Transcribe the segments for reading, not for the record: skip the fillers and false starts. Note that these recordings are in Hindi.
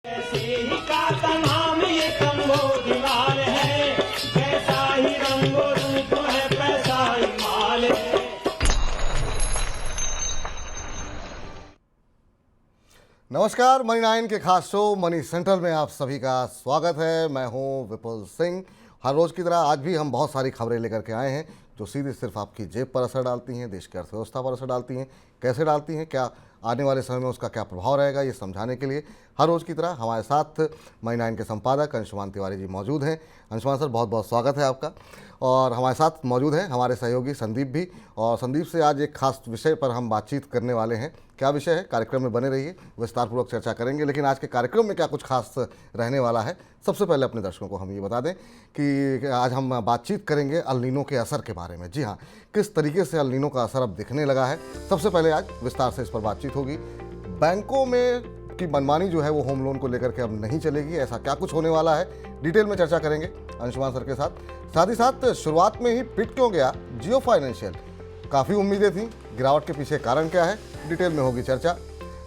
ही का तमाम ये कम्बोज माल है, जैसा ही रंगो रूप है पैसा ही माल है। नमस्कार, मनी 9 के खास शो मनी सेंट्रल में आप सभी का स्वागत है। मैं हूं विपुल सिंह। हर रोज़ की तरह आज भी हम बहुत सारी खबरें लेकर के आए हैं जो सीधे सिर्फ आपकी जेब पर असर डालती हैं, देश की अर्थव्यवस्था पर असर डालती हैं। कैसे डालती हैं, क्या आने वाले समय में उसका क्या प्रभाव रहेगा, ये समझाने के लिए हर रोज़ की तरह हमारे साथ मनी 9 के संपादक अंशुमान तिवारी जी मौजूद हैं। अंशुमान सर, बहुत बहुत स्वागत है आपका। और हमारे साथ मौजूद हैं हमारे सहयोगी संदीप भी। और संदीप से आज एक खास विषय पर हम बातचीत करने वाले हैं। क्या विषय है, कार्यक्रम में बने रहिए, विस्तारपूर्वक चर्चा करेंगे। लेकिन आज के कार्यक्रम में क्या कुछ खास रहने वाला है, सबसे पहले अपने दर्शकों को हम ये बता दें कि आज हम बातचीत करेंगे अल नीनो के असर के बारे में। जी हाँ, किस तरीके से अल नीनो का असर अब दिखने लगा है, सबसे पहले आज विस्तार से इस पर बातचीत होगी। बैंकों में की मनमानी जो है वो होम लोन को लेकर के अब नहीं चलेगी, ऐसा क्या कुछ होने वाला है, डिटेल में चर्चा करेंगे अंशुमान सर के साथ ही साथ शुरुआत में ही पिट क्यों गया जियो फाइनेंशियल, काफ़ी उम्मीदें थी, गिरावट के पीछे कारण क्या है, डिटेल में होगी चर्चा।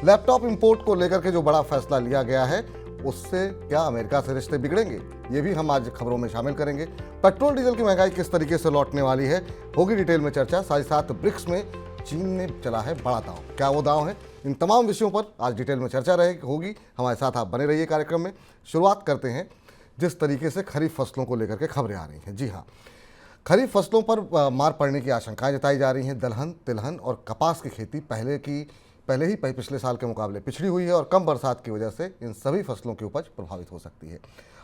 लैपटॉप इंपोर्ट को लेकर के जो बड़ा फैसला लिया गया है उससे क्या अमेरिका से रिश्ते बिगड़ेंगे, ये भी हम आज खबरों में शामिल करेंगे। पेट्रोल डीजल की महंगाई किस तरीके से लौटने वाली है, होगी डिटेल में चर्चा। साथ ही साथ ब्रिक्स में चीन ने चला है बड़ा दांव, क्या वो दांव है, इन तमाम विषयों पर आज डिटेल में चर्चा होगी। हमारे साथ आप बने रहिए कार्यक्रम में। शुरुआत करते हैं जिस तरीके से खरीफ फसलों को लेकर के खबरें आ रही हैं। जी हाँ, खरीफ फसलों पर मार पड़ने की आशंकाएं जताई जा रही हैं। दलहन, तिलहन और कपास की खेती पहले ही पिछले साल के मुकाबले पिछड़ी हुई है और कम बरसात की वजह से इन सभी फसलों की उपज प्रभावित हो सकती है।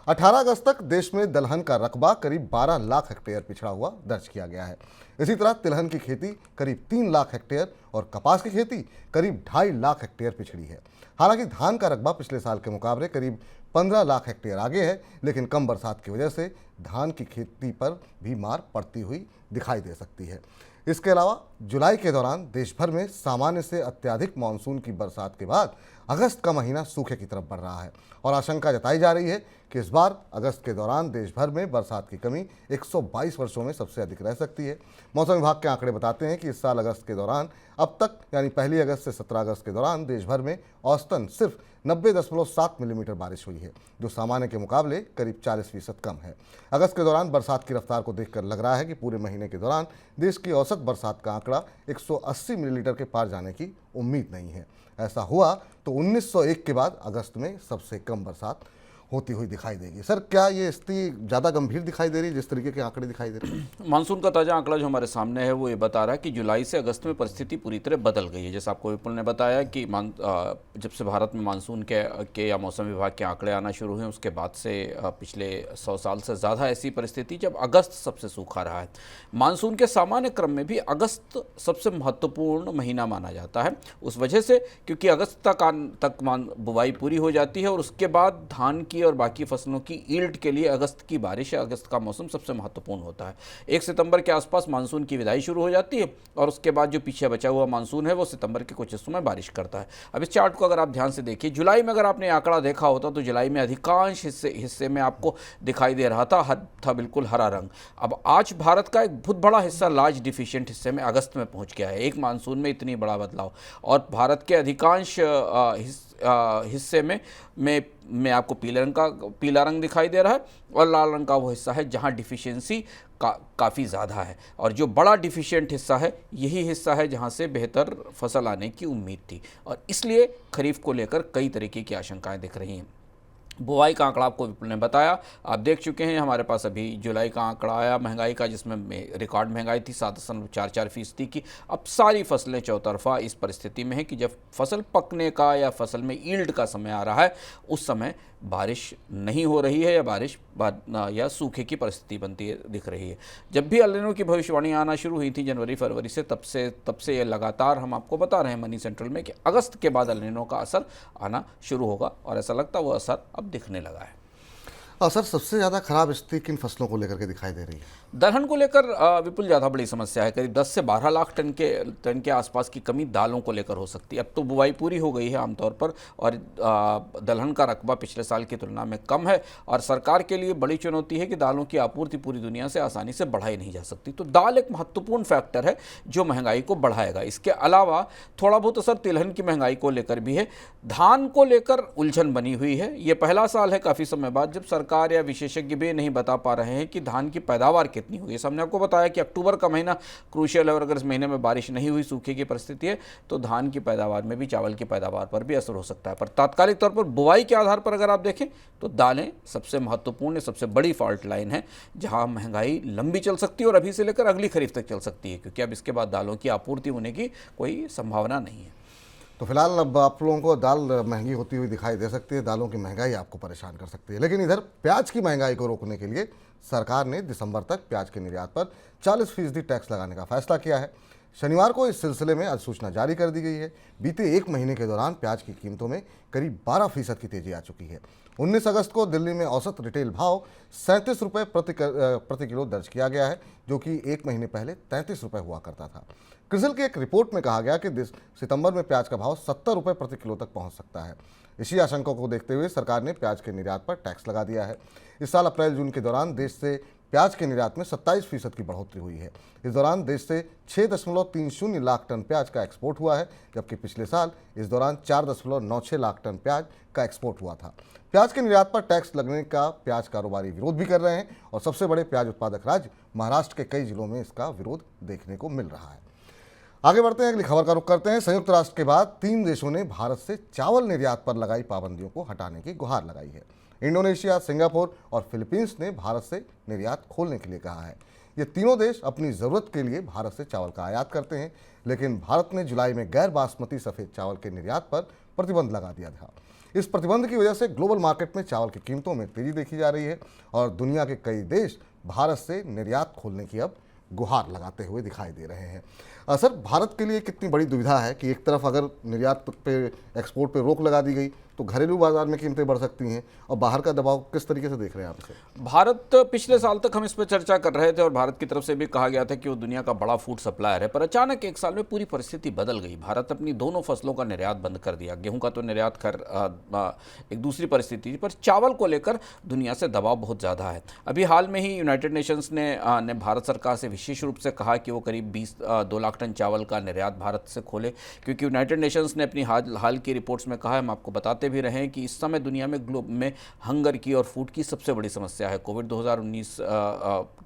18 अगस्त तक देश में दलहन का रकबा करीब 12 लाख हेक्टेयर पिछड़ा हुआ दर्ज किया गया है। इसी तरह तिलहन की खेती करीब 3 लाख हेक्टेयर और कपास की खेती करीब 2.5 लाख हेक्टेयर पिछड़ी है। हालांकि धान का रकबा पिछले साल के मुकाबले करीब 15 लाख हेक्टेयर आगे है, लेकिन कम बरसात की वजह से धान की खेती पर भी मार पड़ती हुई दिखाई दे सकती है। इसके अलावा जुलाई के दौरान देश भर में सामान्य से अत्यधिक मानसून की बरसात के बाद अगस्त का महीना सूखे की तरफ बढ़ रहा है और आशंका जताई जा रही है कि इस बार अगस्त के दौरान देश भर में बरसात की कमी 122 वर्षों में सबसे अधिक रह सकती है। मौसम विभाग के आंकड़े बताते हैं कि इस साल अगस्त के दौरान अब तक यानी 1 अगस्त से 17 अगस्त के दौरान देश भर में औसतन सिर्फ 90.7 मिलीमीटर बारिश हुई है, जो सामान्य के मुकाबले करीब 40% कम है। अगस्त के दौरान बरसात की रफ्तार को देखकर लग रहा है कि पूरे महीने के दौरान देश की औसत बरसात का आंकड़ा 180 मिलीलीटर के पार जाने की उम्मीद नहीं है। ऐसा हुआ तो 1901 के बाद अगस्त में सबसे कम बरसात होती हुई दिखाई देगी। सर, क्या ये स्थिति ज़्यादा गंभीर दिखाई दे रही है जिस तरीके के आंकड़े दिखाई दे रहे हैं? मानसून का ताज़ा आंकड़ा जो हमारे सामने है वो ये बता रहा है कि जुलाई से अगस्त में परिस्थिति पूरी तरह बदल गई है। जैसे आपको विपुल ने बताया कि जब से भारत में मानसून के या मौसम विभाग के आंकड़े आना शुरू हुए उसके बाद से पिछले 100 साल से ज़्यादा ऐसी परिस्थिति जब अगस्त सबसे सूखा रहा है। मानसून के सामान्य क्रम में भी अगस्त सबसे महत्वपूर्ण महीना माना जाता है, उस वजह से क्योंकि अगस्त तक बुवाई पूरी हो जाती है और उसके बाद धान की और बाकी फसलों की ईल्ड के लिए अगस्त की बारिश या अगस्त का मौसम सबसे महत्वपूर्ण होता है। 1 सितंबर के आसपास मानसून की विदाई शुरू हो जाती है और उसके बाद जो पीछे बचा हुआ मानसून है वो सितंबर के कुछ हिस्सों में बारिश करता है। अब इस चार्ट को अगर आप ध्यान से देखिए, जुलाई में अगर आपने आंकड़ा देखा होता तो जुलाई में अधिकांश हिस्से में आपको दिखाई दे रहा था बिल्कुल हरा रंग। अब आज भारत का एक बहुत बड़ा हिस्सा लार्ज डिफिशिएंट हिस्से में अगस्त में पहुंच गया है। एक मानसून में इतनी बड़ा बदलाव, और भारत के अधिकांश हिस्से में आपको पीला रंग दिखाई दे रहा है और लाल रंग का वो हिस्सा है जहां डिफिशियंसी काफ़ी ज़्यादा है। और जो बड़ा डिफिशिएंट हिस्सा है यही हिस्सा है जहां से बेहतर फसल आने की उम्मीद थी, और इसलिए खरीफ को लेकर कई तरीके की आशंकाएं दिख रही हैं। बुआई का आंकड़ा आपको विपुल ने बताया, आप देख चुके हैं। हमारे पास अभी जुलाई का आंकड़ा आया महंगाई का, जिसमें रिकॉर्ड महंगाई थी 7.44% की। अब सारी फसलें चौतरफा इस परिस्थिति में है कि जब फसल पकने का या फसल में ईल्ड का समय आ रहा है उस समय बारिश नहीं हो रही है या सूखे की परिस्थिति बनती दिख रही है। जब भी अल नीनो की भविष्यवाणी आना शुरू हुई थी जनवरी फरवरी से, तब से ये लगातार हम आपको बता रहे हैं मनी सेंट्रल में कि अगस्त के बाद अल नीनो का असर आना शुरू होगा, और ऐसा लगता है वो असर अब दिखने लगा है। सर, सबसे ज़्यादा खराब स्थिति किन फसलों को लेकर के दिखाई दे रही है? दलहन को लेकर विपुल ज़्यादा बड़ी समस्या है। करीब 10 से 12 लाख टन के आसपास की कमी दालों को लेकर हो सकती है। अब तो बुवाई पूरी हो गई है आमतौर पर, और दलहन का रकबा पिछले साल की तुलना में कम है, और सरकार के लिए बड़ी चुनौती है कि दालों की आपूर्ति पूरी दुनिया से आसानी से बढ़ाई नहीं जा सकती। तो दाल एक महत्वपूर्ण फैक्टर है जो महंगाई को बढ़ाएगा। इसके अलावा थोड़ा बहुत असर तिलहन की महंगाई को लेकर भी है। धान को लेकर उलझन बनी हुई है। ये पहला साल है काफ़ी समय बाद जब सरकार या विशेषज्ञ भी नहीं बता पा रहे हैं कि धान की पैदावार कितनी हुई है। हमने आपको बताया कि अक्टूबर का महीना क्रूशियल है, और अगर इस महीने में बारिश नहीं हुई, सूखे की परिस्थिति है, तो धान की पैदावार में भी, चावल की पैदावार पर भी असर हो सकता है। पर तात्कालिक तौर पर बुवाई के आधार पर अगर आप देखें तो दालें सबसे महत्वपूर्ण, सबसे बड़ी फॉल्ट लाइन है जहां महंगाई लंबी चल सकती है और अभी से लेकर अगली खरीफ तक चल सकती है, क्योंकि अब इसके बाद दालों की आपूर्ति होने की कोई संभावना नहीं है। तो फिलहाल अब आप लोगों को दाल महंगी होती हुई दिखाई दे सकती है, दालों की महंगाई आपको परेशान कर सकती है। लेकिन इधर प्याज की महंगाई को रोकने के लिए सरकार ने दिसंबर तक प्याज के निर्यात पर 40% टैक्स लगाने का फैसला किया है। शनिवार को इस सिलसिले में अधिसूचना जारी कर दी गई है। बीते एक महीने के दौरान प्याज की कीमतों में करीब 12% की तेजी आ चुकी है। 19 अगस्त को दिल्ली में औसत रिटेल भाव 37 रुपये प्रति किलो दर्ज किया गया है, जो कि एक महीने पहले 33 रुपये हुआ करता था। क्रिसिल की एक रिपोर्ट में कहा गया कि सितंबर में प्याज का भाव 70 रुपये प्रति किलो तक पहुंच सकता है। इसी आशंका को देखते हुए सरकार ने प्याज के निर्यात पर टैक्स लगा दिया है। इस साल अप्रैल-जून के दौरान देश से प्याज के निर्यात में 27% की बढ़ोतरी हुई है। इस दौरान देश से 6.30 लाख टन प्याज का एक्सपोर्ट हुआ है, जबकि पिछले साल इस दौरान 4.96 लाख टन प्याज का एक्सपोर्ट हुआ था। प्याज के निर्यात पर टैक्स लगने का प्याज कारोबारी विरोध भी कर रहे हैं, और सबसे बड़े प्याज उत्पादक राज्य महाराष्ट्र के कई जिलों में इसका विरोध देखने को मिल रहा है। आगे बढ़ते हैं, अगली खबर का रुख करते हैं। संयुक्त राष्ट्र के बाद 3 देशों ने भारत से चावल निर्यात पर लगाई पाबंदियों को हटाने की गुहार लगाई है। इंडोनेशिया, सिंगापुर और फिलीपींस ने भारत से निर्यात खोलने के लिए कहा है। ये तीनों देश अपनी ज़रूरत के लिए भारत से चावल का आयात करते हैं, लेकिन भारत ने जुलाई में गैर बासमती सफ़ेद चावल के निर्यात पर प्रतिबंध लगा दिया था। इस प्रतिबंध की वजह से ग्लोबल मार्केट में चावल की कीमतों में तेजी देखी जा रही है, और दुनिया के कई देश भारत से निर्यात खोलने की अब गुहार लगाते हुए दिखाई दे रहे हैं। सर, भारत के लिए कितनी बड़ी दुविधा है कि एक तरफ अगर निर्यात पे, एक्सपोर्ट पे रोक लगा दी गई तो घरेलू बाजार में कीमतें बढ़ सकती हैं, और बाहर का दबाव किस तरीके से देख रहे हैं आप इसे? भारत, पिछले साल तक हम इस पर चर्चा कर रहे थे और भारत की तरफ से भी कहा गया था कि वो दुनिया का बड़ा फूड सप्लायर है, पर अचानक एक साल में पूरी परिस्थिति बदल गई। भारत अपनी दोनों फसलों का निर्यात बंद कर दिया। गेहूं का तो निर्यात एक दूसरी परिस्थिति, पर चावल को लेकर दुनिया से दबाव बहुत ज़्यादा है। अभी हाल में ही यूनाइटेड नेशंस ने भारत सरकार से विशेष रूप से कहा कि वो करीब 2 लाख टन चावल का निर्यात भारत से खोले, क्योंकि यूनाइटेड नेशंस ने अपनी हाल की रिपोर्ट्स में कहा है, हम आपको बताते भी रहे हैं कि इस समय दुनिया में ग्लोब में हंगर की और फूड की सबसे बड़ी समस्या है। कोविड 2019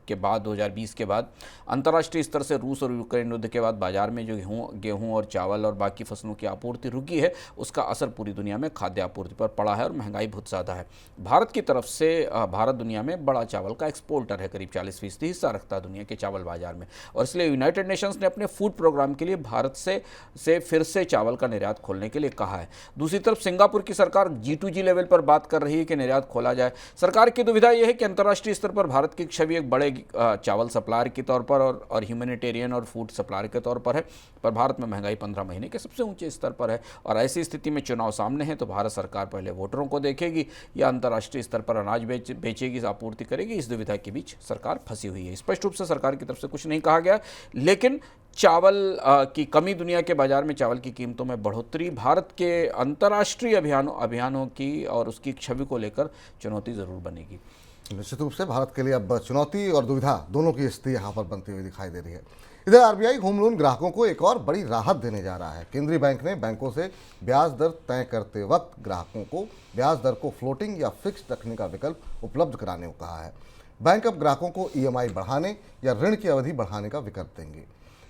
के बाद, 2020 के बाद, अंतर्राष्ट्रीय स्तर से रूस और यूक्रेन युद्ध के बाद बाजार में जो गेहूं और चावल और बाकी फसलों की आपूर्ति रुकी है, उसका असर पूरी दुनिया में खाद्य आपूर्ति पर पड़ा है और महंगाई बहुत ज़्यादा है। भारत की तरफ से भारत दुनिया में बड़ा चावल का एक्सपोर्टर है, करीब 40% हिस्सा रखता है दुनिया के चावल बाजार में, और इसलिए यूनाइटेड नेशंस ने अपने फूड प्रोग्राम के लिए भारत से फिर से चावल का निर्यात खोलने के लिए कहा है। दूसरी तरफ सिंगापुर की सरकार G2G लेवल पर बात कर रही है कि निर्यात खोला जाए। सरकार की दुविधा यह है कि अंतर्राष्ट्रीय स्तर पर भारत की छवि एक बड़े चावल सप्लायर के तौर पर और ह्यूमैनिटेरियन और फूड सप्लायर के तौर पर है, पर भारत में महंगाई 15 महीने के सबसे ऊंचे स्तर पर है, और ऐसी स्थिति में चुनाव सामने है तो भारत सरकार पहले वोटरों को देखेगी या अंतर्राष्ट्रीय स्तर पर अनाज बेचेगी, आपूर्ति करेगी। इस दुविधा के बीच सरकार फंसी हुई है। स्पष्ट रूप से सरकार की तरफ से कुछ नहीं कहा गया, लेकिन चावल की कमी, दुनिया के बाजार में चावल की कीमतों में बढ़ोतरी भारत के अंतर्राष्ट्रीय अभियानों की और उसकी छवि को लेकर चुनौती ज़रूर बनेगी। निश्चित रूप से भारत के लिए अब चुनौती और दुविधा दोनों की स्थिति यहाँ पर बनती हुई दिखाई दे रही है। इधर आरबीआई होम लोन ग्राहकों को एक और बड़ी राहत देने जा रहा है। केंद्रीय बैंक ने बैंकों से ब्याज दर तय करते वक्त ग्राहकों को ब्याज दर को फ्लोटिंग या फिक्स्ड रखने का विकल्प उपलब्ध कराने को कहा है। बैंक अब ग्राहकों को ईएमआई बढ़ाने या ऋण की अवधि बढ़ाने का विकल्प देंगे।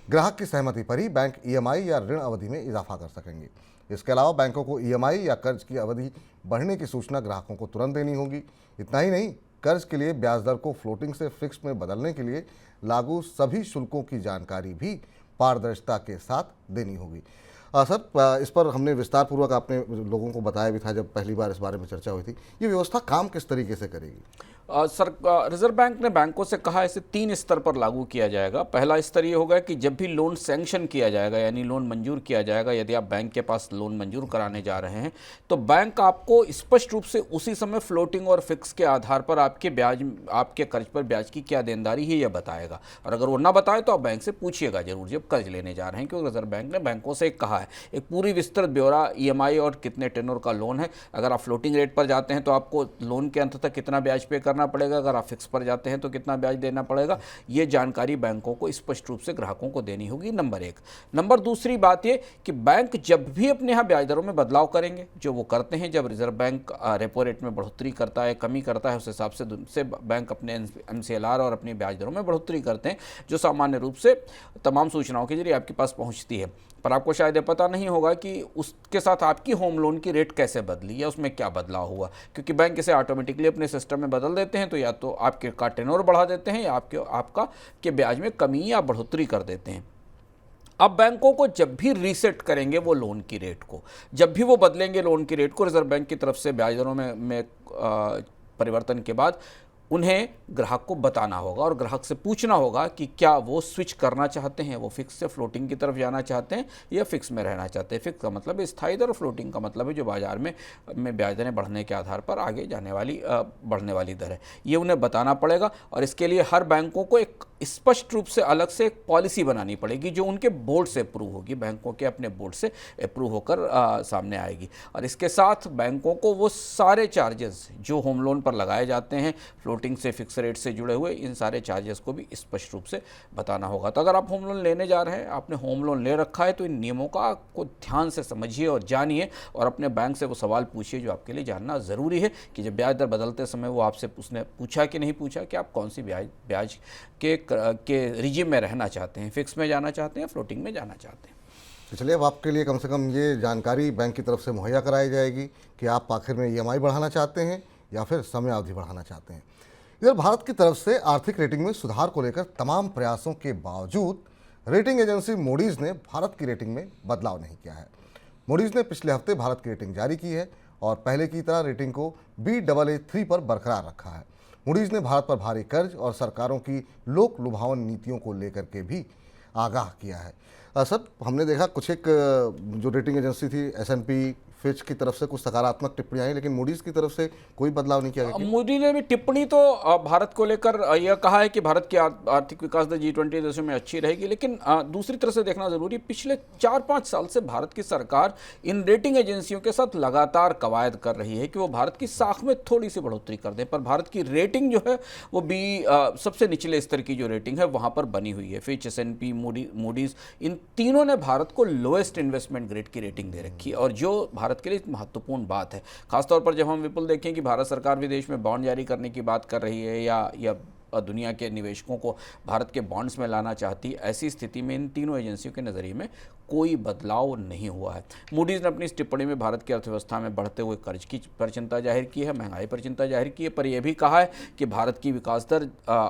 ग्राहक की सहमति पर ही बैंक ईएमआई या ऋण अवधि में इजाफा कर सकेंगे। इसके अलावा बैंकों को ईएमआई या कर्ज की अवधि बढ़ने की सूचना ग्राहकों को तुरंत देनी होगी। इतना ही नहीं, कर्ज के लिए ब्याज दर को फ्लोटिंग से फिक्स में बदलने के लिए लागू सभी शुल्कों की जानकारी भी पारदर्शिता के साथ देनी होगी। सर, इस पर हमने विस्तारपूर्वक आपने लोगों को बताया भी था जब पहली बार इस बारे में चर्चा हुई थी। ये व्यवस्था काम किस तरीके से करेगी? रिजर्व बैंक ने बैंकों से कहा इसे 3 स्तर पर लागू किया जाएगा। पहला स्तर ये होगा कि जब भी लोन सैंक्शन किया जाएगा यानी लोन मंजूर किया जाएगा, यदि आप बैंक के पास लोन मंजूर कराने जा रहे हैं तो बैंक आपको स्पष्ट रूप से उसी समय फ्लोटिंग और फिक्स के आधार पर आपके कर्ज पर ब्याज की क्या देनदारी है यह बताएगा। और अगर वो ना बताए तो आप बैंक से पूछिएगा जरूर जब कर्ज लेने जा रहे हैं, क्योंकि रिजर्व बैंक ने बैंकों से कहा है एक पूरी विस्तृत ब्यौरा EMI और कितने टेनोर का लोन है। अगर आप फ्लोटिंग रेट पर जाते हैं तो आपको लोन के अंत तक कितना ब्याज पे करना पड़ेगा, अगर आप फिक्स पर जाते हैं तो कितना ब्याज देना पड़ेगा, ये जानकारी बैंकों को स्पष्ट रूप से ग्राहकों को देनी होगी। नंबर 1। नंबर दूसरी बात ये कि बैंक जब भी अपने यहाँ ब्याज दरों में बदलाव करेंगे, जो वो करते हैं जब रिजर्व बैंक रेपो रेट में बढ़ोतरी करता है, कमी करता है, उस हिसाब से बैंक अपने MCLR और अपनी ब्याज दरों में बढ़ोतरी करते हैं, जो सामान्य रूप से तमाम सूचनाओं के जरिए आपके पास पहुँचती है। पर आपको शायद ये पता नहीं होगा कि उसके साथ आपकी होम लोन की रेट कैसे बदली या उसमें क्या बदलाव हुआ, क्योंकि बैंक इसे ऑटोमेटिकली अपने सिस्टम में बदल देते हैं। तो या तो आपके का टेनोर बढ़ा देते हैं या आपका के ब्याज में कमी या बढ़ोतरी कर देते हैं। अब बैंकों को जब भी रीसेट करेंगे वो लोन की रेट को, जब भी वो बदलेंगे लोन की रेट को रिजर्व बैंक की तरफ से ब्याज दरों में परिवर्तन के बाद, उन्हें ग्राहक को बताना होगा और ग्राहक से पूछना होगा कि क्या वो स्विच करना चाहते हैं, वो फिक्स से फ्लोटिंग की तरफ जाना चाहते हैं या फिक्स में रहना चाहते हैं। फिक्स का मतलब है स्थायी दर और फ्लोटिंग का मतलब है जो बाजार में ब्याज दरें बढ़ने के आधार पर आगे जाने वाली बढ़ने वाली दर है। ये उन्हें बताना पड़ेगा और इसके लिए हर बैंकों को एक स्पष्ट रूप से अलग से एक पॉलिसी बनानी पड़ेगी जो उनके बोर्ड से अप्रूव होगी, बैंकों के अपने बोर्ड से अप्रूव होकर सामने आएगी। और इसके साथ बैंकों को वो सारे चार्जेस जो होम लोन पर लगाए जाते हैं, फ्लोटिंग से फिक्स रेट से जुड़े हुए, इन सारे चार्जेस को भी स्पष्ट रूप से बताना होगा। तो अगर आप होम लोन लेने जा रहे हैं, आपने होम लोन ले रखा है, तो इन नियमों को ध्यान से समझिए और जानिए और अपने बैंक से वो सवाल पूछिए जो आपके लिए जानना ज़रूरी है कि जब ब्याज दर बदलते समय वो आपसे उसने पूछा कि नहीं पूछा कि आप कौन सी ब्याज के रिजिम में रहना चाहते हैं, फिक्स में जाना चाहते हैं, फ्लोटिंग में जाना चाहते हैं। तो चलिए अब आपके लिए कम से कम ये जानकारी बैंक की तरफ से मुहैया कराई जाएगी कि आप आखिर में EMI बढ़ाना चाहते हैं या फिर समय अवधि बढ़ाना चाहते हैं। इधर भारत की तरफ से आर्थिक रेटिंग में सुधार को लेकर तमाम प्रयासों के बावजूद रेटिंग एजेंसी मूडीज़ ने भारत की रेटिंग में बदलाव नहीं किया है। मूडीज़ ने पिछले हफ्ते भारत की रेटिंग जारी की है और पहले की तरह रेटिंग को Baa3 पर बरकरार रखा है। मूडीज़ ने भारत पर भारी कर्ज और सरकारों की लोक लुभावन नीतियों को लेकर के भी आगाह किया है। सर, हमने देखा कुछ एक जो रेटिंग एजेंसी थी S&P, फिच की तरफ से कुछ सकारात्मक टिप्पणियां आई, लेकिन मूडीज की तरफ से कोई बदलाव नहीं किया गया। मूडी ने भी टिप्पणी तो भारत को लेकर यह कहा है कि भारत की आर्थिक विकास दर G20 देशों में अच्छी रहेगी, लेकिन दूसरी तरह से देखना जरूरी, पिछले 4-5 साल से भारत की सरकार इन रेटिंग एजेंसियों के साथ लगातार कवायद कर रही है कि वो भारत की साख में थोड़ी सी बढ़ोतरी कर दें, पर भारत की रेटिंग जो है वो सबसे निचले स्तर की जो रेटिंग है वहां पर बनी हुई है। फिच, S&P, मूडीज, इन तीनों ने भारत को लोएस्ट इन्वेस्टमेंट ग्रेड की रेटिंग दे रखी है और जो भारत के लिए महत्वपूर्ण बात है। खासतौर पर जब हम विपुल देखें कि भारत सरकार विदेश में बॉन्ड जारी करने की बात कर रही है या दुनिया के निवेशकों को भारत के बॉन्ड्स में लाना चाहती है, ऐसी स्थिति में इन तीनों एजेंसियों के नज़रिए में कोई बदलाव नहीं हुआ है। मूडीज़ ने अपनी इस टिप्पणी में भारत की अर्थव्यवस्था में बढ़ते हुए कर्ज की पर चिंता जाहिर की है, महंगाई पर चिंता जाहिर की है, पर यह भी कहा है कि भारत की विकास दर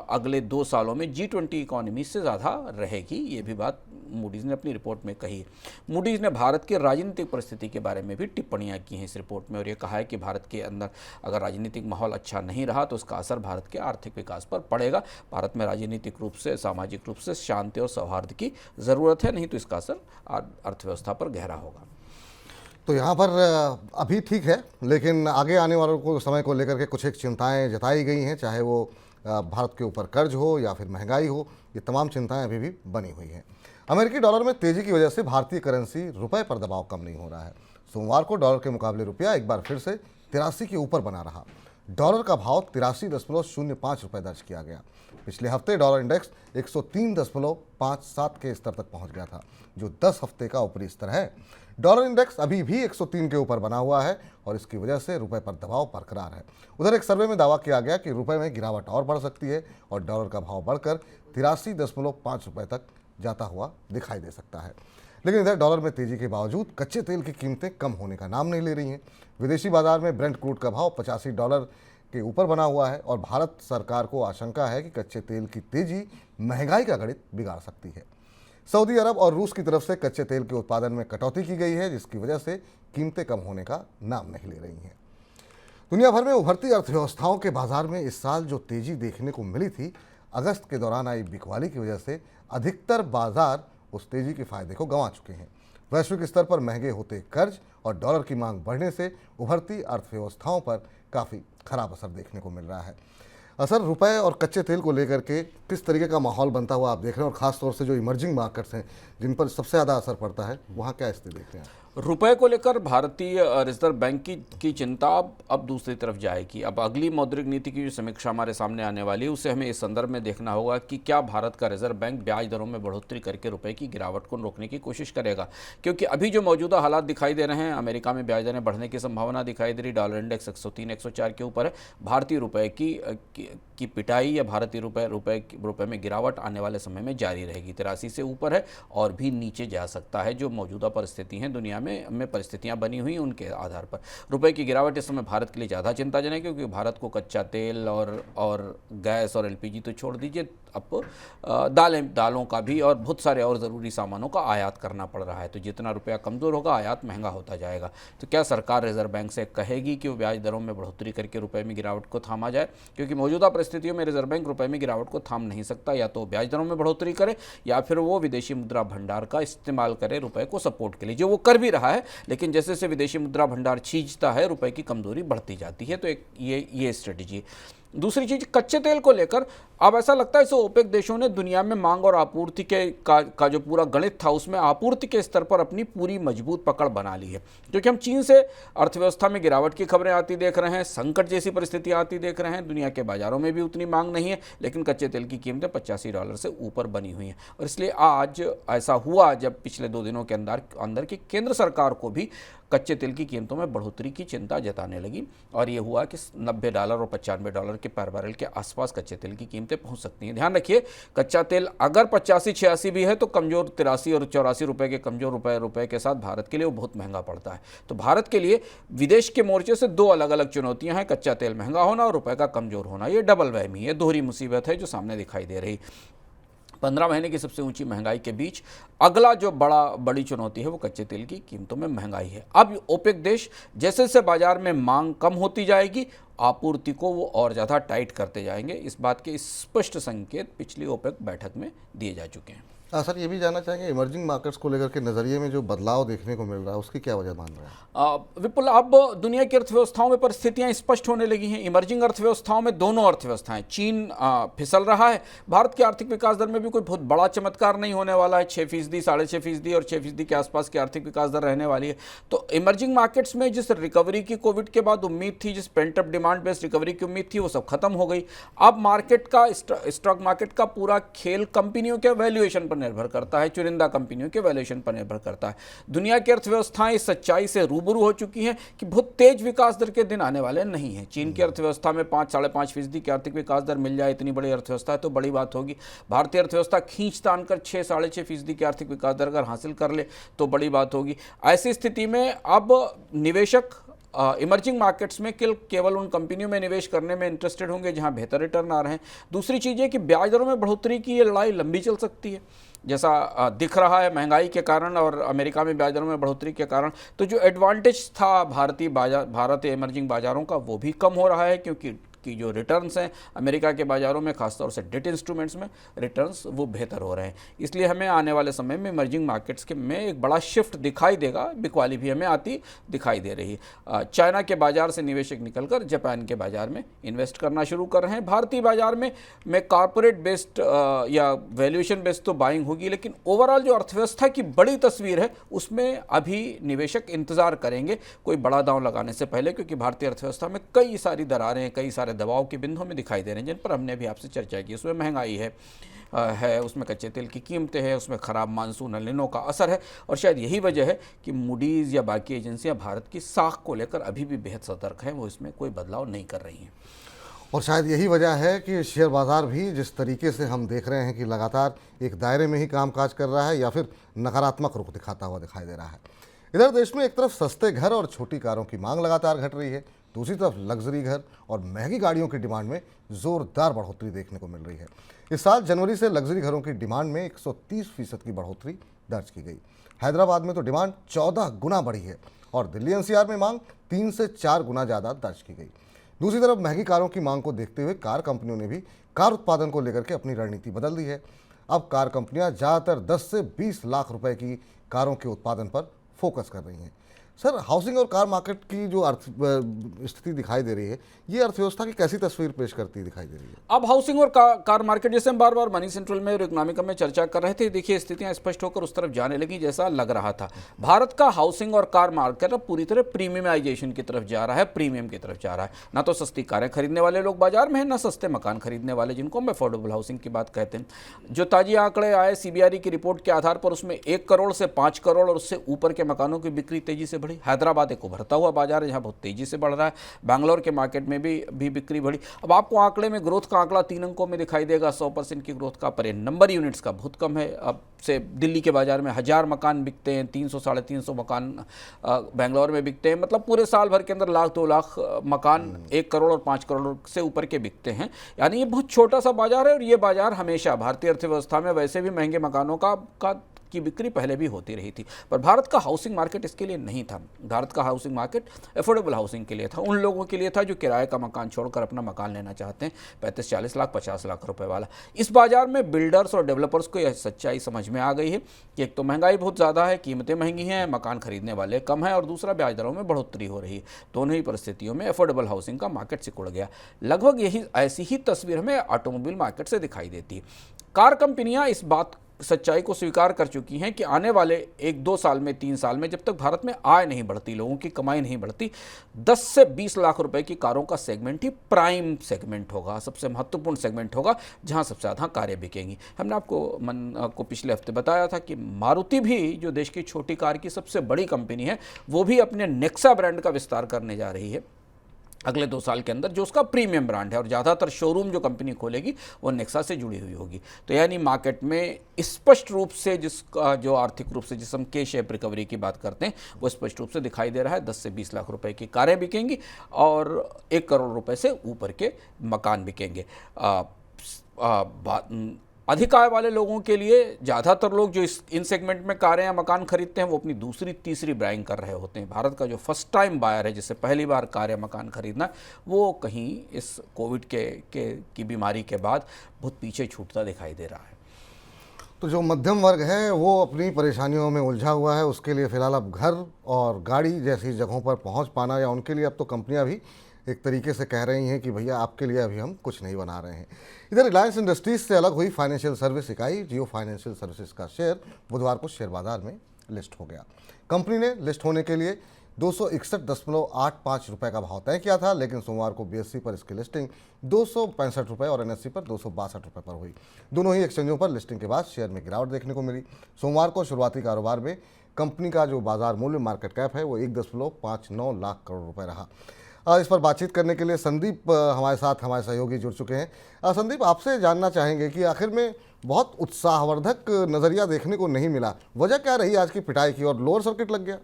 अगले 2 सालों में G20 इकॉनमी से ज़्यादा रहेगी। ये भी बात मूडीज़ ने अपनी रिपोर्ट में कही है। मूडीज़ ने भारत की राजनीतिक परिस्थिति के बारे में भी टिप्पणियां की हैं इस रिपोर्ट में और ये कहा है कि भारत के अंदर अगर राजनीतिक माहौल अच्छा नहीं रहा तो उसका असर भारत के आर्थिक विकास पर पड़ेगा। भारत में राजनीतिक रूप से, सामाजिक रूप से शांति और सौहार्द की ज़रूरत है, नहीं तो इसका असर अर्थव्यवस्था पर गहरा होगा। तो यहाँ पर अभी ठीक है, लेकिन आगे आने वाले समय को लेकर के कुछ एक चिंताएं जताई गई हैं, चाहे वो भारत के ऊपर कर्ज हो या फिर महंगाई हो, ये तमाम चिंताएं अभी भी बनी हुई हैं। अमेरिकी डॉलर में तेजी की वजह से भारतीय करेंसी रुपए पर दबाव कम नहीं हो रहा है। सोमवार को डॉलर के मुकाबले रुपया एक बार फिर से 83 के ऊपर बना रहा। डॉलर का भाव 83.05 रुपये दर्ज किया गया। पिछले हफ्ते डॉलर इंडेक्स 103.57 के स्तर तक पहुंच गया था, जो 10 हफ्ते का ऊपरी स्तर है। डॉलर इंडेक्स अभी भी 103 के ऊपर बना हुआ है और इसकी वजह से रुपए पर दबाव बरकरार है। उधर एक सर्वे में दावा किया गया कि रुपए में गिरावट और बढ़ सकती है और डॉलर का भाव बढ़कर 83.5 रुपये तक जाता हुआ दिखाई दे सकता है। लेकिन इधर डॉलर में तेजी के बावजूद कच्चे तेल की कीमतें कम होने का नाम नहीं ले रही हैं। विदेशी बाजार में ब्रेंट क्रूड का भाव $85 के ऊपर बना हुआ है और भारत सरकार को आशंका है कि कच्चे तेल की तेजी महंगाई का गणित बिगाड़ सकती है। सऊदी अरब और रूस की तरफ से कच्चे तेल के उत्पादन में कटौती की गई है, जिसकी वजह से कीमतें कम होने का नाम नहीं ले रही हैं। दुनिया भर में उभरती अर्थव्यवस्थाओं के बाजार में इस साल जो तेजी देखने को मिली थी, अगस्त के दौरान आई बिकवाली की वजह से अधिकतर बाजार उस तेजी के फायदे को गंवा चुके हैं। वैश्विक स्तर पर महंगे होते कर्ज और डॉलर की मांग बढ़ने से उभरती अर्थव्यवस्थाओं पर काफ़ी खराब असर देखने को मिल रहा है। असर रुपए और कच्चे तेल को लेकर के किस तरीके का माहौल बनता हुआ आप देख रहे हैं, और ख़ास तौर से जो इमर्जिंग मार्केट्स हैं जिन पर सबसे ज़्यादा असर पड़ता है, वहाँ क्या स्थिति देख रहे हैं? रुपए को लेकर भारतीय रिजर्व बैंक की चिंता अब दूसरी तरफ जाएगी। अब अगली मौद्रिक नीति की जो समीक्षा हमारे सामने आने वाली है, उसे हमें इस संदर्भ में देखना होगा कि क्या भारत का रिजर्व बैंक ब्याज दरों में बढ़ोतरी करके रुपए की गिरावट को रोकने की कोशिश करेगा। क्योंकि अभी जो मौजूदा हालात दिखाई दे रहे हैं, अमेरिका में ब्याज दरें बढ़ने की संभावना दिखाई दे रही, डॉलर इंडेक्स 103 104 के ऊपर है। भारतीय रुपए की पिटाई या भारतीय रुपए में गिरावट आने वाले समय में जारी रहेगी। 83 से ऊपर है और भी नीचे जा सकता है। जो मौजूदा परिस्थिति हैं दुनिया में परिस्थितियां बनी हुई उनके आधार पर रुपए की गिरावट इस समय भारत के लिए ज़्यादा चिंताजनक है, क्योंकि भारत को कच्चा तेल और गैस और एलपीजी तो छोड़ दीजिए, अब दालों का भी और बहुत सारे और ज़रूरी सामानों का आयात करना पड़ रहा है। तो जितना रुपया कमज़ोर होगा, आयात महंगा होता जाएगा। तो क्या सरकार रिजर्व बैंक से कहेगी कि वो ब्याज दरों में बढ़ोतरी करके रुपए में गिरावट को थामा जाए? क्योंकि मौजूदा परिस्थितियों में रिजर्व बैंक रुपए में गिरावट को थाम नहीं सकता। या तो ब्याज दरों में बढ़ोतरी करे या फिर वो विदेशी मुद्रा भंडार का इस्तेमाल करे रुपए को सपोर्ट के लिए, जो वो कर भी रहा है। लेकिन जैसे जैसे विदेशी मुद्रा भंडार छींचता है, रुपए की कमजोरी बढ़ती जाती है। तो एक ये स्ट्रेटेजी। दूसरी चीज, कच्चे तेल को लेकर अब ऐसा लगता है ओपेक देशों ने दुनिया में मांग और आपूर्ति का जो पूरा गणित था, उसमें आपूर्ति के स्तर पर अपनी पूरी मजबूत पकड़ बना ली है। क्योंकि हम चीन से अर्थव्यवस्था में गिरावट की खबरें आती देख रहे हैं, संकट जैसी परिस्थितियां आती देख रहे हैं, दुनिया के बाजारों में भी उतनी मांग नहीं है, लेकिन कच्चे तेल की कीमतें $85 से ऊपर बनी हुई हैं। और इसलिए आज ऐसा हुआ जब पिछले 2 दिनों के अंदर की केंद्र सरकार को भी कच्चे तेल की कीमतों में बढ़ोतरी की चिंता जताने लगी। और ये हुआ कि $90 और $95 के पर बैरल के आसपास कच्चे तेल की कीमतें पहुंच सकती हैं। ध्यान रखिए, कच्चा तेल अगर 85-86 भी है तो कमजोर 83 और 84 रुपए के कमजोर रुपए के साथ भारत के लिए वो बहुत महंगा पड़ता है। तो भारत के लिए विदेश के मोर्चे से 2 अलग अलग चुनौतियां हैं, कच्चा तेल महंगा होना और रुपए का कमजोर होना। ये डबल वहमी है, दोहरी मुसीबत है जो सामने दिखाई दे रही। 15 महीने की सबसे ऊंची महंगाई के बीच अगला जो बड़ी चुनौती है वो कच्चे तेल की कीमतों में महंगाई है। अब ओपेक देश जैसे जैसे बाजार में मांग कम होती जाएगी, आपूर्ति को वो और ज़्यादा टाइट करते जाएंगे। इस बात के स्पष्ट संकेत पिछली ओपेक बैठक में दिए जा चुके हैं। सर, ये भी जानना चाहेंगे इमर्जिंग मार्केट्स को लेकर के नज़रिए में जो बदलाव देखने को मिल रहा है, उसकी क्या वजह मान रहे हैं? विपुल, अब दुनिया की अर्थव्यवस्थाओं में परिस्थितियां स्पष्ट होने लगी हैं। इमर्जिंग अर्थव्यवस्थाओं में दोनों अर्थव्यवस्थाएं, चीन फिसल रहा है। भारत के आर्थिक विकास दर में भी कोई बहुत बड़ा चमत्कार नहीं होने वाला है। 6%, 6.5% और 6% के आसपास की आर्थिक विकास दर रहने वाली है। तो इमर्जिंग मार्केट्स में जिस रिकवरी की कोविड के बाद उम्मीद थी, जिस पेंटअप डिमांड बेस्ड रिकवरी की उम्मीद थी, वो सब खत्म हो गई। अब मार्केट का स्टॉक मार्केट का पूरा खेल कंपनियों के वैल्यूएशन पर निर्भर करता है, चुनिंदा कंपनियों के वैल्यूएशन पर निर्भर करता है। दुनिया की अर्थव्यवस्थाएं इस सच्चाई से रूबरू हो चुकी हैं कि बहुत तेज विकास दर के दिन आने वाले नहीं हैं। चीन की अर्थव्यवस्था में 5-5.5% की आर्थिक विकास दर मिल जाए, इतनी बड़ी अर्थव्यवस्था है तो बड़ी बात होगी। भारतीय अर्थव्यवस्था खींच तान कर 6-6.5% की आर्थिक विकास दर अगर हासिल कर ले तो बड़ी बात होगी। ऐसी स्थिति में अब निवेशक इमर्जिंग मार्केट्स में केवल उन कंपनियों में निवेश करने में इंटरेस्टेड होंगे जहां बेहतर रिटर्न आ रहे हैं। दूसरी चीज़ है कि ब्याज दरों में बढ़ोतरी की ये लड़ाई लंबी चल सकती है, जैसा दिख रहा है महंगाई के कारण और अमेरिका में ब्याज दरों में बढ़ोतरी के कारण। तो जो एडवांटेज था भारतीय इमर्जिंग बाजारों का, वो भी कम हो रहा है, क्योंकि जो रिटर्न्स हैं अमेरिका के बाजारों में, खासतौर से डेट इंस्ट्रूमेंट्स में रिटर्न्स वो बेहतर हो रहे हैं। इसलिए हमें आने वाले समय में इमर्जिंग मार्केट्स के में एक बड़ा शिफ्ट दिखाई देगा। बिकवाली भी हमें आती दिखाई दे रही है। चाइना के बाजार से निवेशक निकलकर जापान के बाजार में इन्वेस्ट करना शुरू कर रहे हैं। भारतीय बाजार में कॉर्पोरेट बेस्ड या वैल्यूएशन बेस्ड तो बाइंग होगी, लेकिन ओवरऑल जो अर्थव्यवस्था की बड़ी तस्वीर है उसमें अभी निवेशक इंतजार करेंगे कोई बड़ा दांव लगाने से पहले, क्योंकि भारतीय अर्थव्यवस्था में कई सारी दरारें, कई सारे दबाव के बिंदु में दिखाई दे रहे हैं, जिन पर हमने भी आपसे चर्चा की। उसमें महंगाई है, उसमें कच्चे तेल की कीमतें हैं, उसमें ख़राब मानसून एलिनो का असर है। और शायद यही वजह है कि मूडीज़ या बाकी एजेंसियां भारत की साख को लेकर अभी भी बेहद सतर्क हैं, वो इसमें कोई बदलाव नहीं कर रही हैं। और शायद यही वजह है कि शेयर बाज़ार भी जिस तरीके से हम देख रहे हैं कि लगातार एक दायरे में ही कामकाज कर रहा है या फिर नकारात्मक रुख दिखाता हुआ दिखाई दे रहा है। इधर देश में एक तरफ सस्ते घर और छोटी कारों की मांग लगातार घट रही है, दूसरी तरफ लग्जरी घर और महंगी गाड़ियों की डिमांड में जोरदार बढ़ोतरी देखने को मिल रही है। इस साल जनवरी से लग्जरी घरों की डिमांड में 130% की बढ़ोतरी दर्ज की गई। हैदराबाद में तो डिमांड 14 गुना बढ़ी है और दिल्ली एनसीआर में मांग 3 से 4 गुना ज़्यादा दर्ज की गई। दूसरी तरफ महंगी कारों की मांग को देखते हुए कार कंपनियों ने भी कार उत्पादन को लेकर के अपनी रणनीति बदल दी है। अब कार कंपनियां ज़्यादातर 10 से 20 लाख रुपए की कारों के उत्पादन पर फोकस कर रही हैं। सर, हाउसिंग और कार मार्केट की जो स्थिति दिखाई दे रही है, ये अर्थव्यवस्था की कैसी तस्वीर पेश करती दिखाई दे रही है? अब हाउसिंग और कार मार्केट, जैसे हम बार बार मनी सेंट्रल में और इकोनॉमिका में चर्चा कर रहे थे, देखिए स्थितियां स्पष्ट होकर उस तरफ जाने लगी जैसा लग रहा था। भारत का हाउसिंग और कार मार्केट अब पूरी तरह प्रीमियमाइजेशन की तरफ जा रहा है, प्रीमियम की तरफ जा रहा है। ना तो सस्ती कारें खरीदने वाले लोग बाजार में हैं, ना सस्ते मकान खरीदने वाले, जिनको हम अफोर्डेबल हाउसिंग की बात कहते हैं। जो ताजी आंकड़े आए सीबीआरई की रिपोर्ट के आधार पर, उसमें 1 करोड़ से 5 करोड़ और उससे ऊपर के मकानों की बिक्री तेजी से बढ़ी। हैदराबाद एक उभरता हुआ बाजार है जहां बहुत तेजी से बढ़ रहा है। बैंगलोर के मार्केट में भी बिक्री बढ़ी। अब आपको आंकड़े में ग्रोथ का आंकड़ा 3 अंकों में दिखाई देगा, 100% की ग्रोथ का, पर नंबर यूनिट्स का बहुत कम है। अब से दिल्ली के बाजार में 1000 मकान बिकते हैं, 300 साढ़े 300 मकान बैंगलोर में बिकते हैं। मतलब पूरे साल भर के अंदर 1-2 लाख मकान 1 करोड़ और 5 करोड़ से ऊपर के बिकते हैं। यानी ये बहुत छोटा सा बाजार है, और ये बाजार हमेशा भारतीय अर्थव्यवस्था में वैसे भी महंगे मकानों की बिक्री पहले भी होती रही थी। पर भारत का हाउसिंग मार्केट इसके लिए नहीं था। भारत का हाउसिंग मार्केट अफोर्डेबल हाउसिंग के लिए था, उन लोगों के लिए था जो किराए का मकान छोड़कर अपना मकान लेना चाहते हैं, 35-40 लाख 50 लाख रुपए वाला। इस बाजार में बिल्डर्स और डेवलपर्स को यह सच्चाई समझ में आ गई है कि एक तो महंगाई बहुत ज़्यादा है, कीमतें महंगी हैं, मकान खरीदने वाले कम हैं, और दूसरा ब्याज दरों में बढ़ोतरी हो रही है। दोनों ही परिस्थितियों में अफोर्डेबल हाउसिंग का मार्केट सिकुड़ गया। लगभग यही ऐसी ही तस्वीर हमें ऑटोमोबाइल मार्केट से दिखाई देती है। कार कंपनियां इस बात सच्चाई को स्वीकार कर चुकी हैं कि आने वाले 1-2 साल में, 3 साल में, जब तक भारत में आय नहीं बढ़ती, लोगों की कमाई नहीं बढ़ती, 10 से 20 लाख रुपए की कारों का सेगमेंट ही प्राइम सेगमेंट होगा, सबसे महत्वपूर्ण सेगमेंट होगा, जहां सबसे ज़्यादा कारें बिकेंगी। हमने आपको पिछले हफ्ते बताया था कि मारुति भी, जो देश की छोटी कार की सबसे बड़ी कंपनी है, वो भी अपने नेक्सा ब्रांड का विस्तार करने जा रही है अगले 2 साल के अंदर, जो उसका प्रीमियम ब्रांड है, और ज़्यादातर शोरूम जो कंपनी खोलेगी वो नेक्सा से जुड़ी हुई होगी। तो यानी मार्केट में स्पष्ट रूप से जिसका जो आर्थिक रूप से जिस हम के शेप रिकवरी की बात करते हैं, वो स्पष्ट रूप से दिखाई दे रहा है। 10 से 20 लाख रुपए की कारें बिकेंगी और 1 करोड़ रुपए से ऊपर के मकान बिकेंगे। अधिक आय वाले लोगों के लिए, ज़्यादातर लोग जो इन सेगमेंट में कारें या मकान खरीदते हैं, वो अपनी दूसरी तीसरी बाइंग कर रहे होते हैं। भारत का जो फर्स्ट टाइम बायर है, जिससे पहली बार कार या मकान खरीदना, वो कहीं इस कोविड की बीमारी के बाद बहुत पीछे छूटता दिखाई दे रहा है। तो जो मध्यम वर्ग है वो अपनी परेशानियों में उलझा हुआ है। उसके लिए फ़िलहाल अब घर और गाड़ी जैसी जगहों पर पहुंच पाना, या उनके लिए अब तो कंपनियां भी एक तरीके से कह रही हैं कि भैया आपके लिए अभी हम कुछ नहीं बना रहे हैं। इधर रिलायंस इंडस्ट्रीज से अलग हुई फाइनेंशियल सर्विस इकाई जियो फाइनेंशियल सर्विसेज का शेयर बुधवार को शेयर बाजार में लिस्ट हो गया। कंपनी ने लिस्ट होने के लिए 261.85 रुपये का भाव तय किया था, लेकिन सोमवार को बीएसई पर इसकी लिस्टिंग 265 रुपये और एनएसई पर 262 रुपये पर हुई। दोनों ही एक्सचेंजों पर लिस्टिंग के बाद शेयर में गिरावट देखने को मिली। सोमवार को शुरुआती कारोबार में कंपनी का जो बाजार मूल्य, मार्केट कैप है, वो 1.59 लाख करोड़ रुपये रहा। इस पर बातचीत करने के लिए संदीप हमारे साथ, हमारे सहयोगी जुड़ चुके हैं। संदीप, आपसे जानना चाहेंगे कि आखिर में बहुत उत्साहवर्धक नज़रिया देखने को नहीं मिला, वजह क्या रही आज की पिटाई की, और लोअर सर्किट लग गया?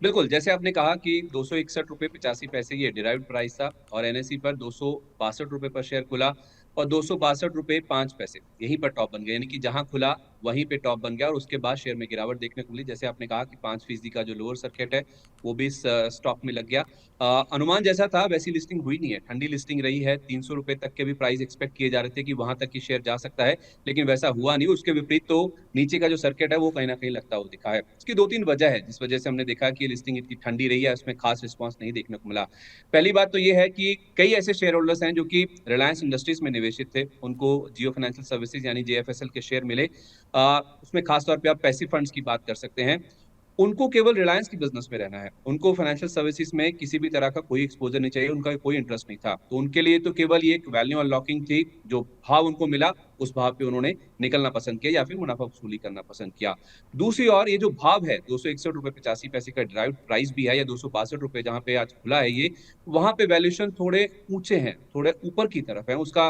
बिल्कुल, जैसे आपने कहा कि 261 रुपये 85 पैसे ये डिराइव्ड प्राइस था, और एनएसई पर 262 रुपये पर शेयर खुला, और 262 रुपये 5 पैसे यहीं पर टॉप बन गया। यानी कि जहां खुला वहीं पे टॉप बन गया, और उसके बाद शेयर में गिरावट देखने को मिली। जैसे आपने कहा कि 5% का जो लोअर सर्किट है वो भी इस स्टॉक में लग गया। अनुमान जैसा था वैसी लिस्टिंग हुई नहीं है, ठंडी लिस्टिंग रही है। 300 रुपये तक के भी प्राइस एक्सपेक्ट किए जा रहे थे कि वहां तक की शेयर जा सकता है, लेकिन वैसा हुआ नहीं। उसके विपरीत तो नीचे का जो सर्किट है वो कहीं ना कहीं लगता हुआ दिखा है। इसकी 2-3 वजह है जिस वजह से हमने देखा कि लिस्टिंग इतनी ठंडी रही है, उसमें खास रिस्पॉन्स नहीं देखने को मिला। पहली बात तो ये है कि कई ऐसे शेयर होल्डर्स हैं जो कि रिलायंस इंडस्ट्रीज में निवेशित थे, उनको जियो फाइनेंशियल सर्विसेज यानी जेएफएसएल के शेयर मिले। उसमें खासतौर पे आप पैसिव फंड्स की बात कर सकते हैं। उनको केवल रिलायंस की बिजनेस में रहना है, उनको फाइनेंशियल सर्विसेज में किसी भी तरह का कोई एक्सपोजर नहीं चाहिए, उनका कोई इंटरेस्ट नहीं था। तो उनके लिए तो केवल ये एक वैल्यू अनलॉकिंग थी, जो भाव उनको मिला उस भाव पे उन्होंने निकलना पसंद किया या फिर मुनाफा वसूली करना पसंद किया। दूसरी ओर ये जो भाव है 261 रुपये 85 पैसे का डिराइव्ड प्राइस भी है, या 262 रुपये जहां पे आज खुला है, ये वहां पे वैल्यूएशन थोड़े ऊंचे हैं, थोड़े ऊपर की तरफ है। उसका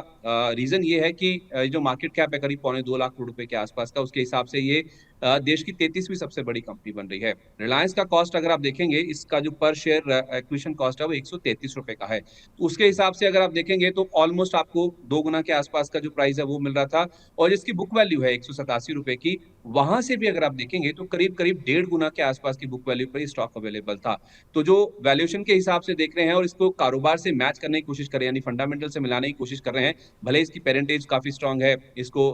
रीजन ये है कि जो मार्केट कैप है करीब 2.25 लाख करोड़ रुपए के आसपास का, उसके हिसाब से ये देश की 33वीं सबसे बड़ी कंपनी बन रही है। रिलायंस का कॉस्ट अगर आप देखेंगे, इसका जो पर शेयर एक्विजिशन कॉस्ट है वो 133 रुपए का है। तो उसके हिसाब से अगर आप देखेंगे तो ऑलमोस्ट आपको 2 गुना के आसपास का जो प्राइस है वो मिल रहा था, और जिसकी बुक वैल्यू है 187 रुपए की, वहां से भी अगर आप देखेंगे तो करीब करीब 1.5 गुना के आसपास की बुक वैल्यू पर ही स्टॉक अवेलेबल था। तो जो वैल्यूएशन के हिसाब से देख रहे हैं और इसको कारोबार से मैच करने की कोशिश कर रहे हैं, यानी फंडामेंटल से मिलाने की कोशिश कर रहे हैं, भले इसकी पेरेंटेज काफी स्ट्रांग है, इसको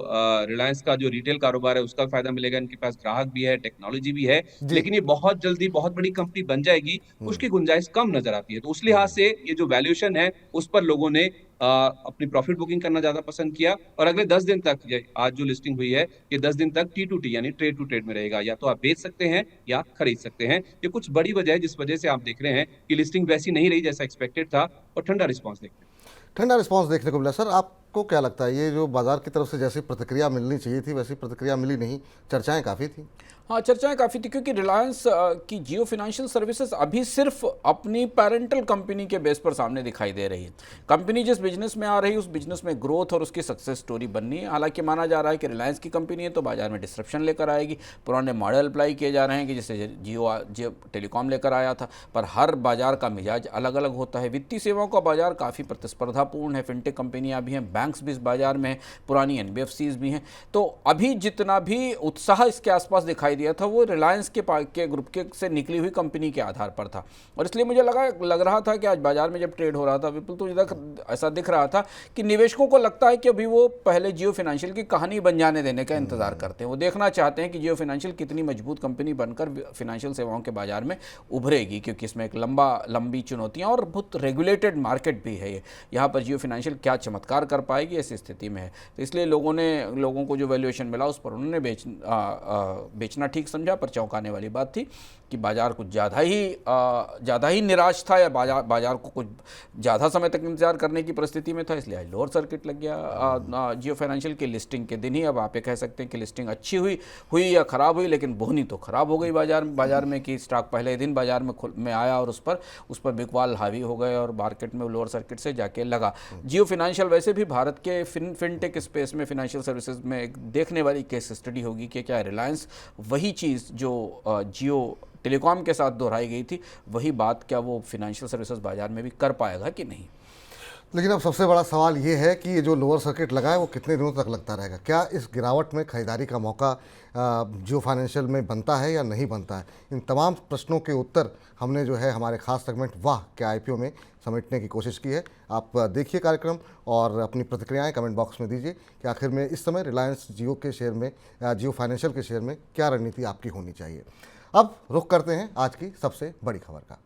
रिलायंस का जो रिटेल कारोबार है उसका फायदा मिलेगा, इनके पास ग्राहक भी है, टेक्नोलॉजी भी है, जी। लेकिन ये बहुत जल्दी बहुत बड़ी कंपनी बन जाएगी, उसकी गुंजाइश कम नजर आती है। तो उस लिहाज से ये जो वैल्यूएशन है उस पर लोगों ने अपनी प्रॉफिट बुकिंग करना ज्यादा पसंद किया, और अगले 10 दिन तक, ये आज जो लिस्टिंग हुई है, ये 10 दिन तक T2T यानी ट्रेड टू ट्रेड में रहेगा, या तो आप बेच सकते हैं या खरीद सकते हैं। ये कुछ बड़ी वजह है जिस वजह से आप देख रहे हैं कि लिस्टिंग वैसी नहीं रही जैसा एक्सपेक्टेड था, और ठंडा रिस्पॉन्स देखते हैं। ठंडा रिस्पांस देखने को मिला। सर, आपको क्या लगता है, ये जो बाजार की तरफ से जैसी प्रतिक्रिया मिलनी चाहिए थी वैसी प्रतिक्रिया मिली नहीं? चर्चाएं काफ़ी थी। हाँ, चर्चाएं काफ़ी थी, क्योंकि रिलायंस की जियो फाइनेंशियल सर्विसेज अभी सिर्फ अपनी पेरेंटल कंपनी के बेस पर सामने दिखाई दे रही है। कंपनी जिस बिजनेस में आ रही है उस बिजनेस में ग्रोथ और उसकी सक्सेस स्टोरी बननी है। हालांकि माना जा रहा है कि रिलायंस की कंपनी है तो बाजार में डिस्ट्रप्शन लेकर आएगी, पुराने मॉडल अप्लाई किए जा रहे हैं कि जैसे जियो टेलीकॉम लेकर आया था, पर हर बाजार का मिजाज अलग अलग होता है। वित्तीय सेवाओं का बाजार काफ़ी प्रतिस्पर्धापूर्ण है, फिनटेक कंपनियाँ भी हैं, बैंक्स भी इस बाजार में हैं, पुरानी NBFCs भी हैं। तो अभी जितना भी उत्साह इसके आसपास दिखाई दिया था वो रिलायंस के ग्रुप के से निकली हुई कंपनी के आधार पर था, और इसलिए मुझे लग रहा था कि आज बाजार में जब ट्रेड हो रहा था विपुल, तो इधर ऐसा दिख रहा था कि निवेशकों को लगता है कि अभी वो पहले जियो फाइनेंशियल की कहानी बन जाने देने का इंतजार करते हैं। वो देखना चाहते हैं कि जियो फाइनेंशियल कितनी मजबूत कंपनी बनकर फाइनेंशियल सेवाओं के बाजार में उभरेगी, क्योंकि इसमें एक लंबी चुनौतियाँ और बहुत रेगुलेटेड मार्केट भी है। यहाँ पर जियो फाइनेंशियल क्या चमत्कार कर पाएगी ऐसी स्थिति में है। तो इसलिए लोगों को जो वैल्यूएशन मिला उस पर उन्होंने बेचना ठीक समझा। पर चौंकाने वाली बात थी कि बाजार कुछ ज़्यादा ही निराश था, या बाजार को कुछ ज़्यादा समय तक इंतजार करने की परिस्थिति में था, इसलिए आज लोअर सर्किट लग गया जियो फाइनेंशियल की लिस्टिंग के दिन ही। अब आप ये कह सकते हैं कि लिस्टिंग अच्छी हुई या ख़राब हुई, लेकिन बोहनी तो ख़राब हो गई बाजार में कि स्टॉक पहले दिन बाजार में आया और उस पर बिकवाल हावी हो गए और मार्केट में लोअर सर्किट से जाके लगा। जियो फाइनेंशियल वैसे भी भारत के फिनटेक स्पेस में फाइनेंशियल सर्विसेज में एक देखने वाली केस स्टडी होगी कि क्या रिलायंस वही चीज़ जो जियो टेलीकॉम के साथ दोहराई गई थी, वही बात क्या वो फाइनेंशियल सर्विसेज बाजार में भी कर पाएगा कि नहीं। लेकिन अब सबसे बड़ा सवाल ये है कि ये जो लोअर सर्किट लगा है वो कितने दिनों तक लगता रहेगा? क्या इस गिरावट में खरीदारी का मौका जियो फाइनेंशियल में बनता है या नहीं बनता है? इन तमाम प्रश्नों के उत्तर हमने जो है हमारे खास सेगमेंट वाह क्या IPO में समेटने की कोशिश की है। आप देखिए कार्यक्रम और अपनी प्रतिक्रियाएं कमेंट बॉक्स में दीजिए कि आखिर में इस समय रिलायंस जियो के शेयर में, जियो फाइनेंशियल के शेयर में क्या रणनीति आपकी होनी चाहिए। अब रुख करते हैं आज की सबसे बड़ी खबर का।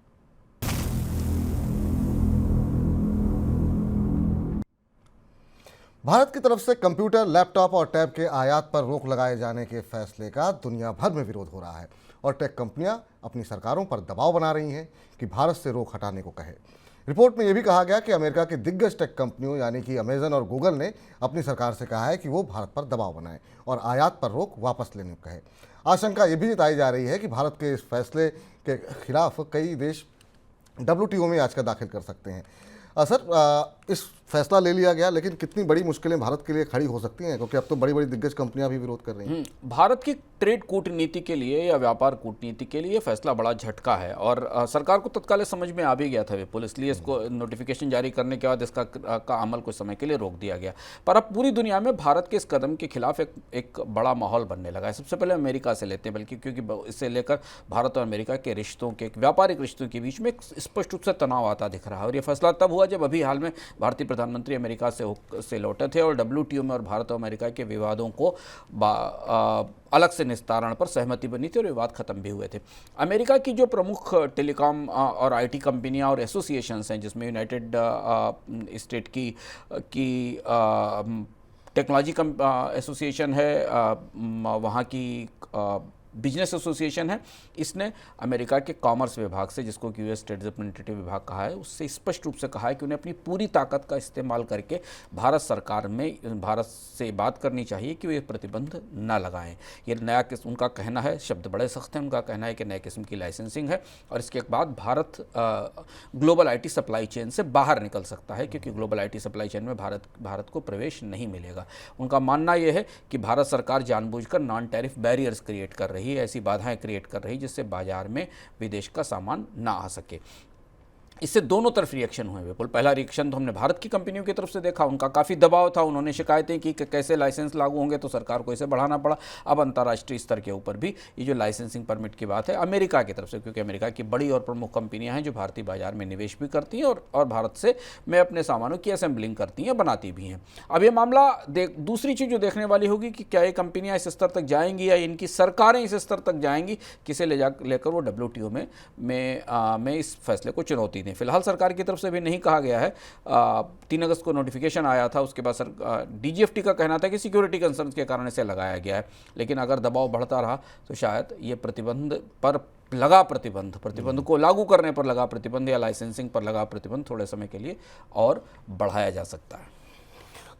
भारत की तरफ से कंप्यूटर, लैपटॉप और टैब के आयात पर रोक लगाए जाने के फैसले का दुनिया भर में विरोध हो रहा है, और टेक कंपनियां अपनी सरकारों पर दबाव बना रही हैं कि भारत से रोक हटाने को कहे। रिपोर्ट में यह भी कहा गया कि अमेरिका की दिग्गज टेक कंपनियों यानी कि अमेजन और गूगल ने अपनी सरकार से कहा है कि वो भारत पर दबाव बनाए और आयात पर रोक वापस लेने को कहे। आशंका ये भी जताई जा रही है कि भारत के इस फैसले के खिलाफ कई देश WTO में याचिका दाखिल कर सकते हैं। सर, इस फैसला ले लिया गया, लेकिन कितनी बड़ी मुश्किलें भारत के लिए खड़ी हो सकती हैं, क्योंकि अब तो बड़ी बड़ी दिग्गज कंपनियां भी विरोध कर रही हैं। भारत की ट्रेड कूटनीति के लिए या व्यापार कूटनीति के लिए फैसला बड़ा झटका है, और सरकार को तत्काल समझ में आ भी गया था विपुल, इसलिए इसको नोटिफिकेशन जारी करने के बाद इसका अमल कुछ समय के लिए रोक दिया गया। पर अब पूरी दुनिया में भारत के इस कदम के खिलाफ एक बड़ा माहौल बनने लगा है। सबसे पहले अमेरिका से लेते हैं, बल्कि क्योंकि इससे लेकर भारत और अमेरिका के रिश्तों के, व्यापारिक रिश्तों के बीच में स्पष्ट रूप से तनाव आता दिख रहा है। और ये फैसला तब हुआ जब अभी हाल में भारतीय प्रधानमंत्री अमेरिका से लौटे थे और WTO में और भारत और अमेरिका के विवादों को अलग से निस्तारण पर सहमति बनी थी और विवाद खत्म भी हुए थे। अमेरिका की जो प्रमुख टेलीकॉम और IT कंपनियां और एसोसिएशंस हैं, जिसमें यूनाइटेड स्टेट की टेक्नोलॉजी एसोसिएशन है, वहाँ की बिजनेस एसोसिएशन है, इसने अमेरिका के कॉमर्स विभाग से, जिसको कि US स्टेट रिप्रेजेंटेटिव विभाग कहा है, उससे स्पष्ट रूप से कहा है कि उन्हें अपनी पूरी ताकत का इस्तेमाल करके भारत सरकार में भारत से बात करनी चाहिए कि वो ये प्रतिबंध ना लगाएं। ये नया किस्म, उनका कहना है, शब्द बड़े सख्त हैं, उनका कहना है कि नए किस्म की लाइसेंसिंग है और इसके बाद Bharat global IT supply chain से बाहर निकल सकता है, क्योंकि ग्लोबल IT सप्लाई चेन में भारत को प्रवेश नहीं मिलेगा। उनका मानना यह है कि भारत सरकार जानबूझकर नॉन टैरिफ बैरियर्स क्रिएट कर रही है, ऐसी बाधाएं क्रिएट कर रही है जिससे बाजार में विदेश का सामान ना आ सके। इससे दोनों तरफ रिएक्शन हुए बिल्कुल। पहला रिएक्शन तो हमने भारत की कंपनियों की तरफ से देखा, उनका काफ़ी दबाव था, उन्होंने शिकायतें की कि कैसे लाइसेंस लागू होंगे, तो सरकार को इसे बढ़ाना पड़ा। अब अंतर्राष्ट्रीय स्तर के ऊपर भी ये जो लाइसेंसिंग परमिट की बात है अमेरिका की तरफ से, क्योंकि अमेरिका की बड़ी और प्रमुख कंपनियां हैं जो भारतीय बाजार में निवेश भी करती हैं और भारत से में अपने सामानों की असेंबलिंग करती हैं, बनाती भी हैं। अब ये मामला दूसरी चीज़ जो देखने वाली होगी कि क्या ये कंपनियाँ इस स्तर तक जाएंगी या इनकी सरकारें इस स्तर तक जाएंगी, किसे लेकर वो WTO में इस फैसले को चुनौती दें। फिलहाल सरकार की तरफ से भी नहीं कहा गया है। 3 अगस्त को नोटिफिकेशन आया था, उसके बाद DGFT का कहना था कि सिक्योरिटी कंसर्न के कारण इसे लगाया गया है, लेकिन अगर दबाव बढ़ता रहा तो शायद ये प्रतिबंध को लागू करने पर लगा प्रतिबंध या लाइसेंसिंग पर लगा प्रतिबंध थोड़े समय के लिए और बढ़ाया जा सकता है।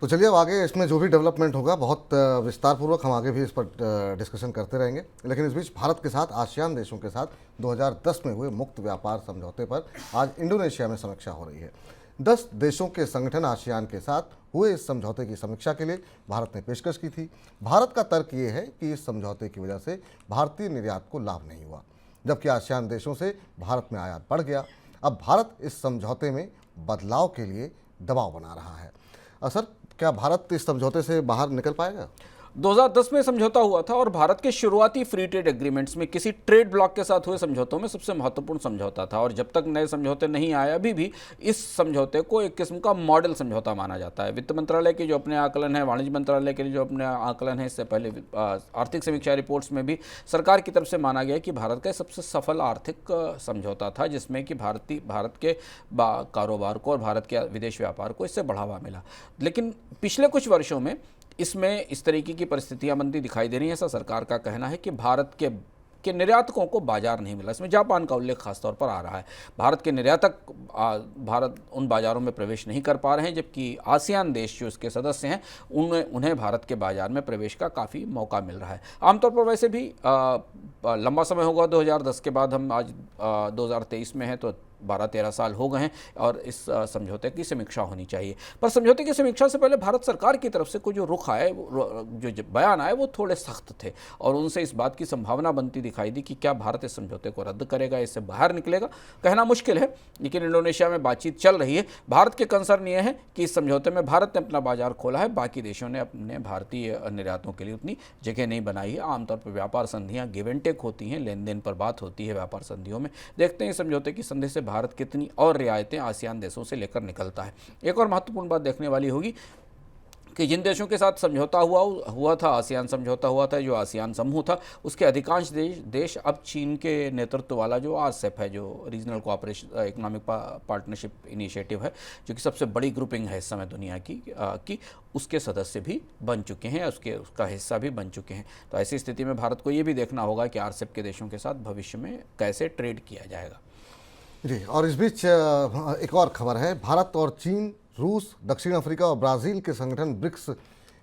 तो चलिए अब आगे इसमें जो भी डेवलपमेंट होगा बहुत विस्तारपूर्वक हम आगे भी इस पर डिस्कशन करते रहेंगे। लेकिन इस बीच भारत के साथ आसियान देशों के साथ 2010 में हुए मुक्त व्यापार समझौते पर आज इंडोनेशिया में समीक्षा हो रही है। 10 देशों के संगठन आसियान के साथ हुए इस समझौते की समीक्षा के लिए भारत ने पेशकश की थी। भारत का तर्क ये है कि इस समझौते की वजह से भारतीय निर्यात को लाभ नहीं हुआ, जबकि आसियान देशों से भारत में आयात बढ़ गया। अब भारत इस समझौते में बदलाव के लिए दबाव बना रहा है। सर, क्या भारत इस समझौते से बाहर निकल पाएगा? 2010 में समझौता हुआ था और भारत के शुरुआती फ्री ट्रेड एग्रीमेंट्स में किसी ट्रेड ब्लॉक के साथ हुए समझौतों में सबसे महत्वपूर्ण समझौता था। और जब तक नए समझौते नहीं आए अभी भी इस समझौते को एक किस्म का मॉडल समझौता माना जाता है। वित्त मंत्रालय के जो अपने आकलन है, वाणिज्य मंत्रालय के जो अपने आकलन है, इससे पहले आर्थिक समीक्षा रिपोर्ट्स में भी सरकार की तरफ से माना गया कि भारत का सबसे सफल आर्थिक समझौता था, जिसमें कि भारत के कारोबार को और भारत के विदेश व्यापार को इससे बढ़ावा मिला। लेकिन पिछले कुछ वर्षों में इसमें इस तरीके की परिस्थितियां बनती दिखाई दे रही हैं। ऐसा सरकार का कहना है कि भारत के निर्यातकों को बाजार नहीं मिला। इसमें जापान का उल्लेख खासतौर पर आ रहा है। भारत के निर्यातक भारत उन बाजारों में प्रवेश नहीं कर पा रहे हैं, जबकि आसियान देश जो इसके सदस्य हैं उन्हें भारत के बाजार में प्रवेश का काफ़ी मौका मिल रहा है। आमतौर पर वैसे भी लंबा समय होगा 2010 के बाद, हम आज 2023 में हैं तो 12-13 साल हो गए हैं और इस समझौते की समीक्षा होनी चाहिए। पर समझौते की समीक्षा से पहले भारत सरकार की तरफ से कोई जो रुख आए, जो बयान आए, वो थोड़े सख्त थे और उनसे इस बात की संभावना बनती दिखाई दी कि क्या भारत इस समझौते को रद्द करेगा, इससे बाहर निकलेगा। कहना मुश्किल है, लेकिन इंडोनेशिया में बातचीत चल रही है। भारत के कंसर्न ये है कि इस समझौते में भारत ने अपना बाजार खोला है, बाकी देशों ने अपने भारतीय निर्यातों के लिए उतनी जगह नहीं बनाई है। आमतौर पर व्यापार संधियाँ गिव एंड टेक होती हैं, लेन देन पर बात होती है व्यापार संधियों में। देखते हैं इस समझौते की संधि से भारत कितनी और रियायतें आसियान देशों से लेकर निकलता है। एक और महत्वपूर्ण बात देखने वाली होगी कि जिन देशों के साथ समझौता हुआ था, आसियान समझौता हुआ था, जो आसियान समूह था, उसके अधिकांश देश अब चीन के नेतृत्व वाला जो RCEP है, जो regional cooperation economic partnership initiative है, जो कि सबसे बड़ी ग्रुपिंग है इस समय दुनिया की उसके सदस्य भी बन चुके हैं, उसका हिस्सा भी बन चुके हैं। तो ऐसी स्थिति में भारत को ये भी देखना होगा कि RCEP के देशों के साथ भविष्य में कैसे ट्रेड किया जाएगा। जी, और इस बीच एक और खबर है। भारत और चीन, रूस, दक्षिण अफ्रीका और ब्राज़ील के संगठन ब्रिक्स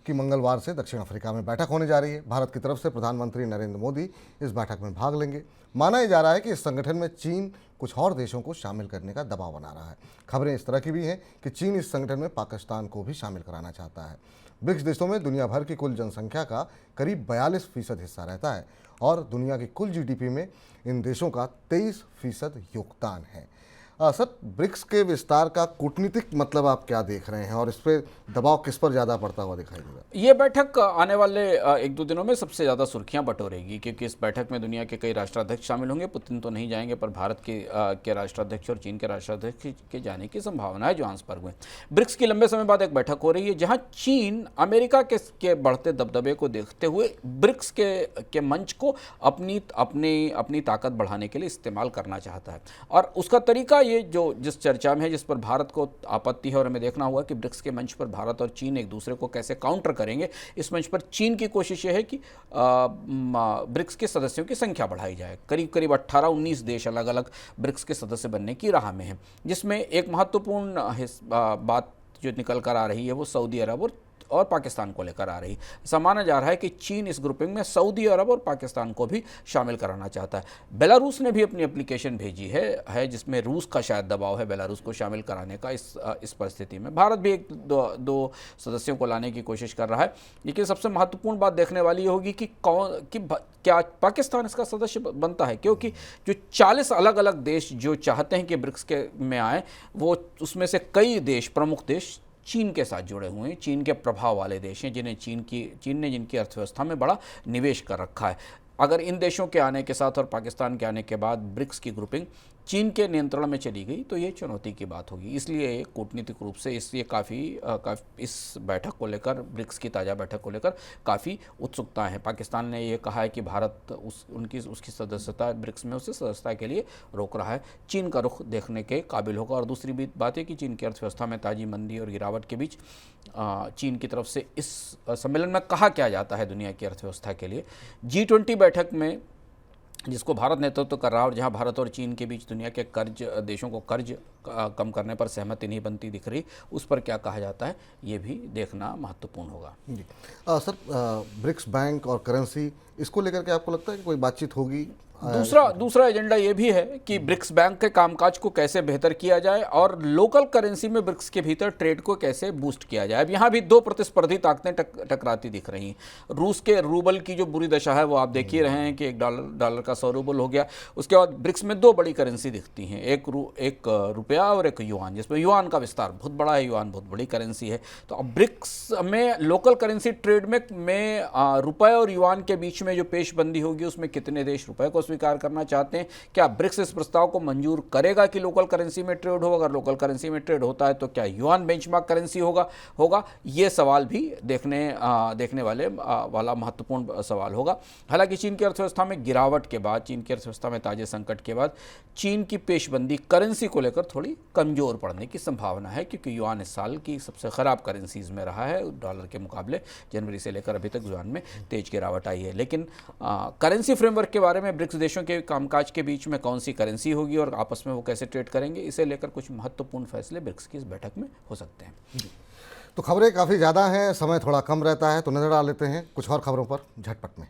की मंगलवार से दक्षिण अफ्रीका में बैठक होने जा रही है। भारत की तरफ से प्रधानमंत्री नरेंद्र मोदी इस बैठक में भाग लेंगे। माना यह जा रहा है कि इस संगठन में चीन कुछ और देशों को शामिल करने का दबाव बना रहा है। खबरें इस तरह की भी हैं कि चीन इस संगठन में पाकिस्तान को भी शामिल कराना चाहता है। ब्रिक्स देशों में दुनिया भर की कुल जनसंख्या का करीब 42% हिस्सा रहता है और दुनिया की कुल GDP में इन देशों का 23% योगदान है। सर, ब्रिक्स के विस्तार का कूटनीतिक मतलब आप क्या देख रहे हैं और इस पर दबाव किस पर ज़्यादा पड़ता हुआ दिखाई देगा? ये बैठक आने वाले 1-2 दिनों में सबसे ज़्यादा सुर्खियां बटोरेगी, क्योंकि इस बैठक में दुनिया के कई राष्ट्राध्यक्ष शामिल होंगे। पुतिन तो नहीं जाएंगे, पर भारत के राष्ट्राध्यक्ष और चीन के राष्ट्राध्यक्ष के जाने की संभावना है, जोहान्सबर्ग में। ब्रिक्स की लंबे समय बाद एक बैठक हो रही है, जहाँ चीन अमेरिका के बढ़ते दबदबे को देखते हुए ब्रिक्स के मंच को अपनी ताकत बढ़ाने के लिए इस्तेमाल करना चाहता है। और उसका तरीका ये जिस चर्चा में है, जिस पर भारत को आपत्ति है, और हमें देखना होगा कि ब्रिक्स के मंच पर भारत और चीन एक दूसरे को कैसे काउंटर करेंगे। इस मंच पर चीन की कोशिश ये है कि ब्रिक्स के सदस्यों की संख्या बढ़ाई जाए। करीब करीब 18-19 देश अलग अलग ब्रिक्स के सदस्य बनने की राह में हैं, जिसमें एक महत्वपूर्ण बात जो निकल कर आ रही है वो सऊदी अरब और पाकिस्तान को लेकर आ रही। ऐसा माना जा रहा है कि चीन इस ग्रुपिंग में सऊदी अरब और पाकिस्तान को भी शामिल कराना चाहता है। बेलारूस ने भी अपनी एप्लीकेशन भेजी है जिसमें रूस का शायद दबाव है बेलारूस को शामिल कराने का। इस परिस्थिति में भारत भी एक दो सदस्यों को लाने की कोशिश कर रहा है। लेकिन सबसे महत्वपूर्ण बात देखने वाली होगी कि क्या पाकिस्तान इसका सदस्य बनता है, क्योंकि जो 40 अलग अलग देश जो चाहते हैं कि ब्रिक्स के में आए, वो उसमें से कई देश, प्रमुख देश चीन के साथ जुड़े हुए हैं, चीन के प्रभाव वाले देश हैं, जिन्हें चीन ने जिनकी अर्थव्यवस्था में बड़ा निवेश कर रखा है। अगर इन देशों के आने के साथ और पाकिस्तान के आने के बाद ब्रिक्स की ग्रुपिंग चीन के नियंत्रण में चली गई तो ये चुनौती की बात होगी। इसलिए कूटनीतिक रूप से इस बैठक को लेकर, ब्रिक्स की ताज़ा बैठक को लेकर काफ़ी उत्सुकता है। पाकिस्तान ने ये कहा है कि भारत उसकी सदस्यता ब्रिक्स में उसे सदस्यता के लिए रोक रहा है। चीन का रुख देखने के काबिल होगा। और दूसरी भी बात है कि चीन की अर्थव्यवस्था में ताजी मंदी और गिरावट के बीच चीन की तरफ से इस सम्मेलन में कहा क्या जाता है दुनिया की अर्थव्यवस्था के लिए। G20 बैठक में जिसको भारत नेतृत्व कर रहा है और जहां भारत और चीन के बीच दुनिया के देशों को कर्ज कम करने पर सहमति नहीं बनती दिख रही, उस पर क्या कहा जाता है ये भी देखना महत्वपूर्ण होगा। जी सर, ब्रिक्स बैंक और करेंसी, इसको लेकर के आपको लगता है कि कोई बातचीत होगी? दूसरा एजेंडा ये भी है कि ब्रिक्स बैंक के कामकाज को कैसे बेहतर किया जाए और लोकल करेंसी में ब्रिक्स के भीतर ट्रेड को कैसे बूस्ट किया जाए। अब यहाँ भी दो प्रतिस्पर्धी ताकतें टकराती दिख रही हैं। रूस के रूबल की जो बुरी दशा है वो आप देख ही रहे हैं कि $1 का 100 रूबल हो गया। उसके बाद ब्रिक्स में दो बड़ी करेंसी दिखती हैं, एक रुपया और एक युआन, जिसमें युआन का विस्तार बहुत बड़ा है। युआन बहुत बड़ी करेंसी है। तो अब ब्रिक्स में लोकल करेंसी ट्रेड में रुपये और युआन के बीच में जो पेशबंदी होगी उसमें कितने देश रुपये को स्वीकार करना चाहते हैं? क्या ब्रिक्स इस प्रस्ताव को मंजूर करेगा कि लोकल करेंसी में ट्रेड हो? अगर लोकल करेंसी में ट्रेड होता है तो क्या युआन बेंचमार्क करेंसी होगा? ये सवाल भी देखने वाला महत्वपूर्ण सवाल होगा। हालांकि चीन की अर्थव्यवस्था में गिरावट के बाद, चीन की अर्थव्यवस्था में ताजे संकट के बाद चीन की पेशबंदी करेंसी को लेकर थोड़ी कमजोर पड़ने की संभावना है, क्योंकि युआन इस साल की सबसे खराब करेंसीज में रहा है डॉलर के मुकाबले। जनवरी से लेकर अभी तक युआन में तेज गिरावट आई है। लेकिन करेंसी फ्रेमवर्क के बारे में, ब्रिक्स देशों के कामकाज के बीच में कौन सी करेंसी होगी और आपस में वो कैसे ट्रेड करेंगे, इसे लेकर कुछ महत्वपूर्ण फैसले ब्रिक्स की इस बैठक में हो सकते हैं। तो खबरें काफ़ी ज़्यादा हैं, समय थोड़ा कम रहता है, तो नज़र डाल लेते हैं कुछ और खबरों पर झटपट में।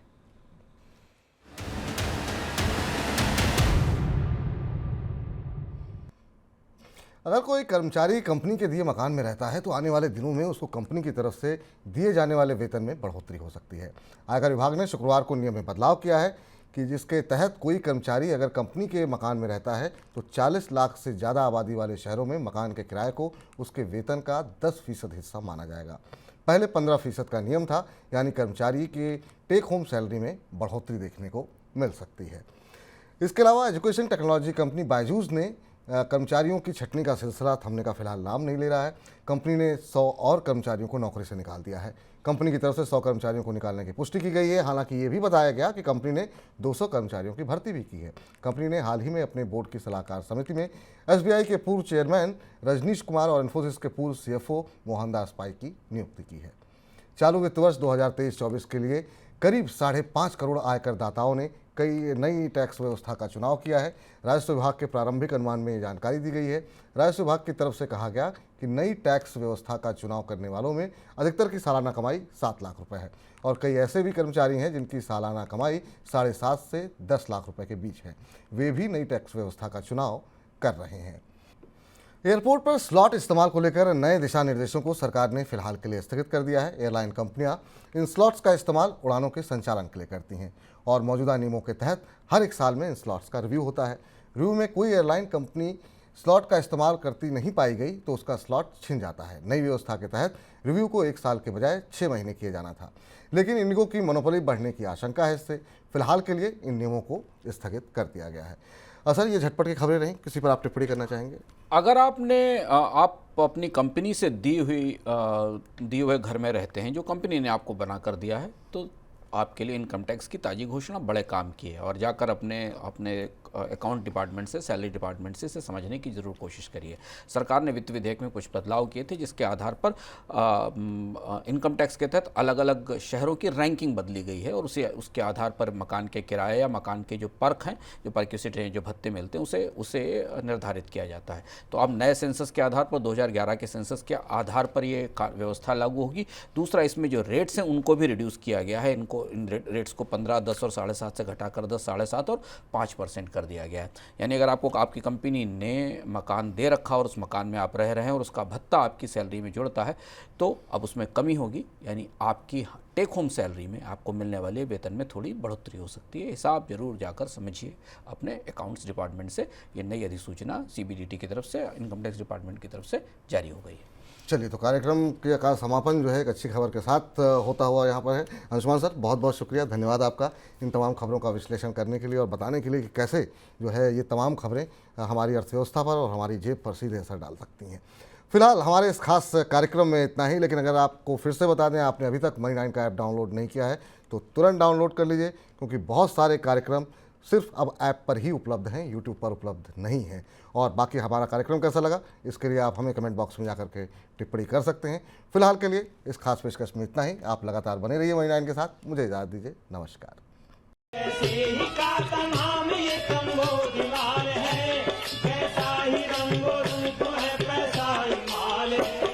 अगर कोई कर्मचारी कंपनी के दिए मकान में रहता है तो आने वाले दिनों में उसको कंपनी की तरफ से दिए जाने वाले वेतन में बढ़ोतरी हो सकती है। आयकर विभाग ने शुक्रवार को नियम में बदलाव किया है कि जिसके तहत कोई कर्मचारी अगर कंपनी के मकान में रहता है तो 40 लाख से ज़्यादा आबादी वाले शहरों में मकान के किराए को उसके वेतन का 10% हिस्सा माना जाएगा। पहले 15% का नियम था, यानी कर्मचारी के टेक होम सैलरी में बढ़ोतरी देखने को मिल सकती है। इसके अलावा एजुकेशन टेक्नोलॉजी कंपनी बायजूस ने कर्मचारियों की छटनी का सिलसिला थमने का फिलहाल नाम नहीं ले रहा है। कंपनी ने 100 और कर्मचारियों को नौकरी से निकाल दिया है। कंपनी की तरफ से 100 कर्मचारियों को निकालने की पुष्टि की गई है। हालांकि ये भी बताया गया कि कंपनी ने 200 कर्मचारियों की भर्ती भी की है। कंपनी ने हाल ही में अपने बोर्ड की सलाहकार समिति में SBI के पूर्व चेयरमैन रजनीश कुमार और इन्फोसिस के पूर्व CFO मोहनदास पाई की नियुक्ति की है। चालू वित्त वर्ष 2023-24 के लिए करीब 5.5 करोड़ आयकर दाताओं ने कई नई टैक्स व्यवस्था का चुनाव किया है। राजस्व विभाग के प्रारंभिक अनुमान में ये जानकारी दी गई है। राजस्व विभाग की तरफ से कहा गया कि नई टैक्स व्यवस्था का चुनाव करने वालों में अधिकतर की सालाना कमाई 7 लाख रुपए है और कई ऐसे भी कर्मचारी हैं जिनकी सालाना कमाई 7.5 से 10 लाख रुपए के बीच है। वे भी नई टैक्स व्यवस्था का चुनाव कर रहे हैं। एयरपोर्ट पर स्लॉट इस्तेमाल को लेकर नए दिशा निर्देशों को सरकार ने फिलहाल के लिए स्थगित कर दिया है। एयरलाइन कंपनियां इन स्लॉट्स का इस्तेमाल उड़ानों के संचालन के लिए करती हैं और मौजूदा नियमों के तहत हर एक साल में इन स्लॉट्स का रिव्यू होता है। रिव्यू में कोई एयरलाइन कंपनी स्लॉट का इस्तेमाल करती नहीं पाई गई तो उसका स्लॉट छिन जाता है। नई व्यवस्था के तहत रिव्यू को 1 साल के बजाय 6 महीने किए जाना था, लेकिन इंडिगो की मोनोपोली बढ़ने की आशंका है। इससे फिलहाल के लिए इन नियमों को स्थगित कर दिया गया है। सर, ये झटपट की खबरें रहीं, किसी पर आप टिप्पणी करना चाहेंगे? अगर आप अपनी कंपनी से दिए हुए घर में रहते हैं जो कंपनी ने आपको बना कर दिया है, तो आपके लिए इनकम टैक्स की ताज़ी घोषणा बड़े काम की है। और जाकर अपने अकाउंट डिपार्टमेंट से, सैलरी डिपार्टमेंट से इसे समझने की जरूर कोशिश करिए। सरकार ने वित्त विधेयक में कुछ बदलाव किए थे जिसके आधार पर इनकम टैक्स के तहत अलग अलग शहरों की रैंकिंग बदली गई है और उसके आधार पर मकान के किराए या मकान के जो पर्क हैं, जो परक्यूसिट हैं, जो भत्ते मिलते हैं, उसे निर्धारित किया जाता है। तो अब नए सेंसस के आधार पर 2011 के सेंसस के आधार पर ये व्यवस्था लागू होगी। दूसरा, इसमें जो रेट्स हैं उनको भी रिड्यूस किया गया है। इन रेट्स को 15, 10 और 7.5 से घटाकर 10, 7.5 और 5% कर दिया गया है। यानी अगर आपको आपकी कंपनी ने मकान दे रखा और उस मकान में आप रह रहे हैं और उसका भत्ता आपकी सैलरी में जुड़ता है तो अब उसमें कमी होगी, यानी आपकी टेक होम सैलरी में आपको मिलने वाले वेतन में थोड़ी बढ़ोतरी हो सकती है। हिसाब जरूर जाकर समझिए अपने अकाउंट्स डिपार्टमेंट से। ये नई अधिसूचना सीबीडीटी की तरफ से, इनकम टैक्स डिपार्टमेंट की तरफ से जारी हो गई है। चलिए, तो कार्यक्रम का समापन जो है एक अच्छी खबर के साथ होता हुआ यहाँ पर है। अंशुमान सर, बहुत बहुत शुक्रिया, धन्यवाद आपका इन तमाम खबरों का विश्लेषण करने के लिए और बताने के लिए कि कैसे जो है ये तमाम खबरें हमारी अर्थव्यवस्था पर और हमारी जेब पर सीधे असर डाल सकती हैं। फिलहाल हमारे इस खास कार्यक्रम में इतना ही, लेकिन अगर आपको फिर से बता दें, आपने अभी तक मनी 9 का ऐप डाउनलोड नहीं किया है तो तुरंत डाउनलोड कर लीजिए, क्योंकि बहुत सारे कार्यक्रम सिर्फ अब ऐप पर ही उपलब्ध हैं, यूट्यूब पर उपलब्ध नहीं है। और बाकी हमारा कार्यक्रम कैसा लगा, इसके लिए आप हमें कमेंट बॉक्स में जाकर के टिप्पणी कर सकते हैं। फिलहाल के लिए इस खास पेशकश में इतना ही। आप लगातार बने रहिए मनी 9 के साथ। मुझे इजाज़त दीजिए, नमस्कार। ऐसे ही का तमाम ये कम्बोज माल है, कैसा ही रंगो रूप है, पैसा ही माल है।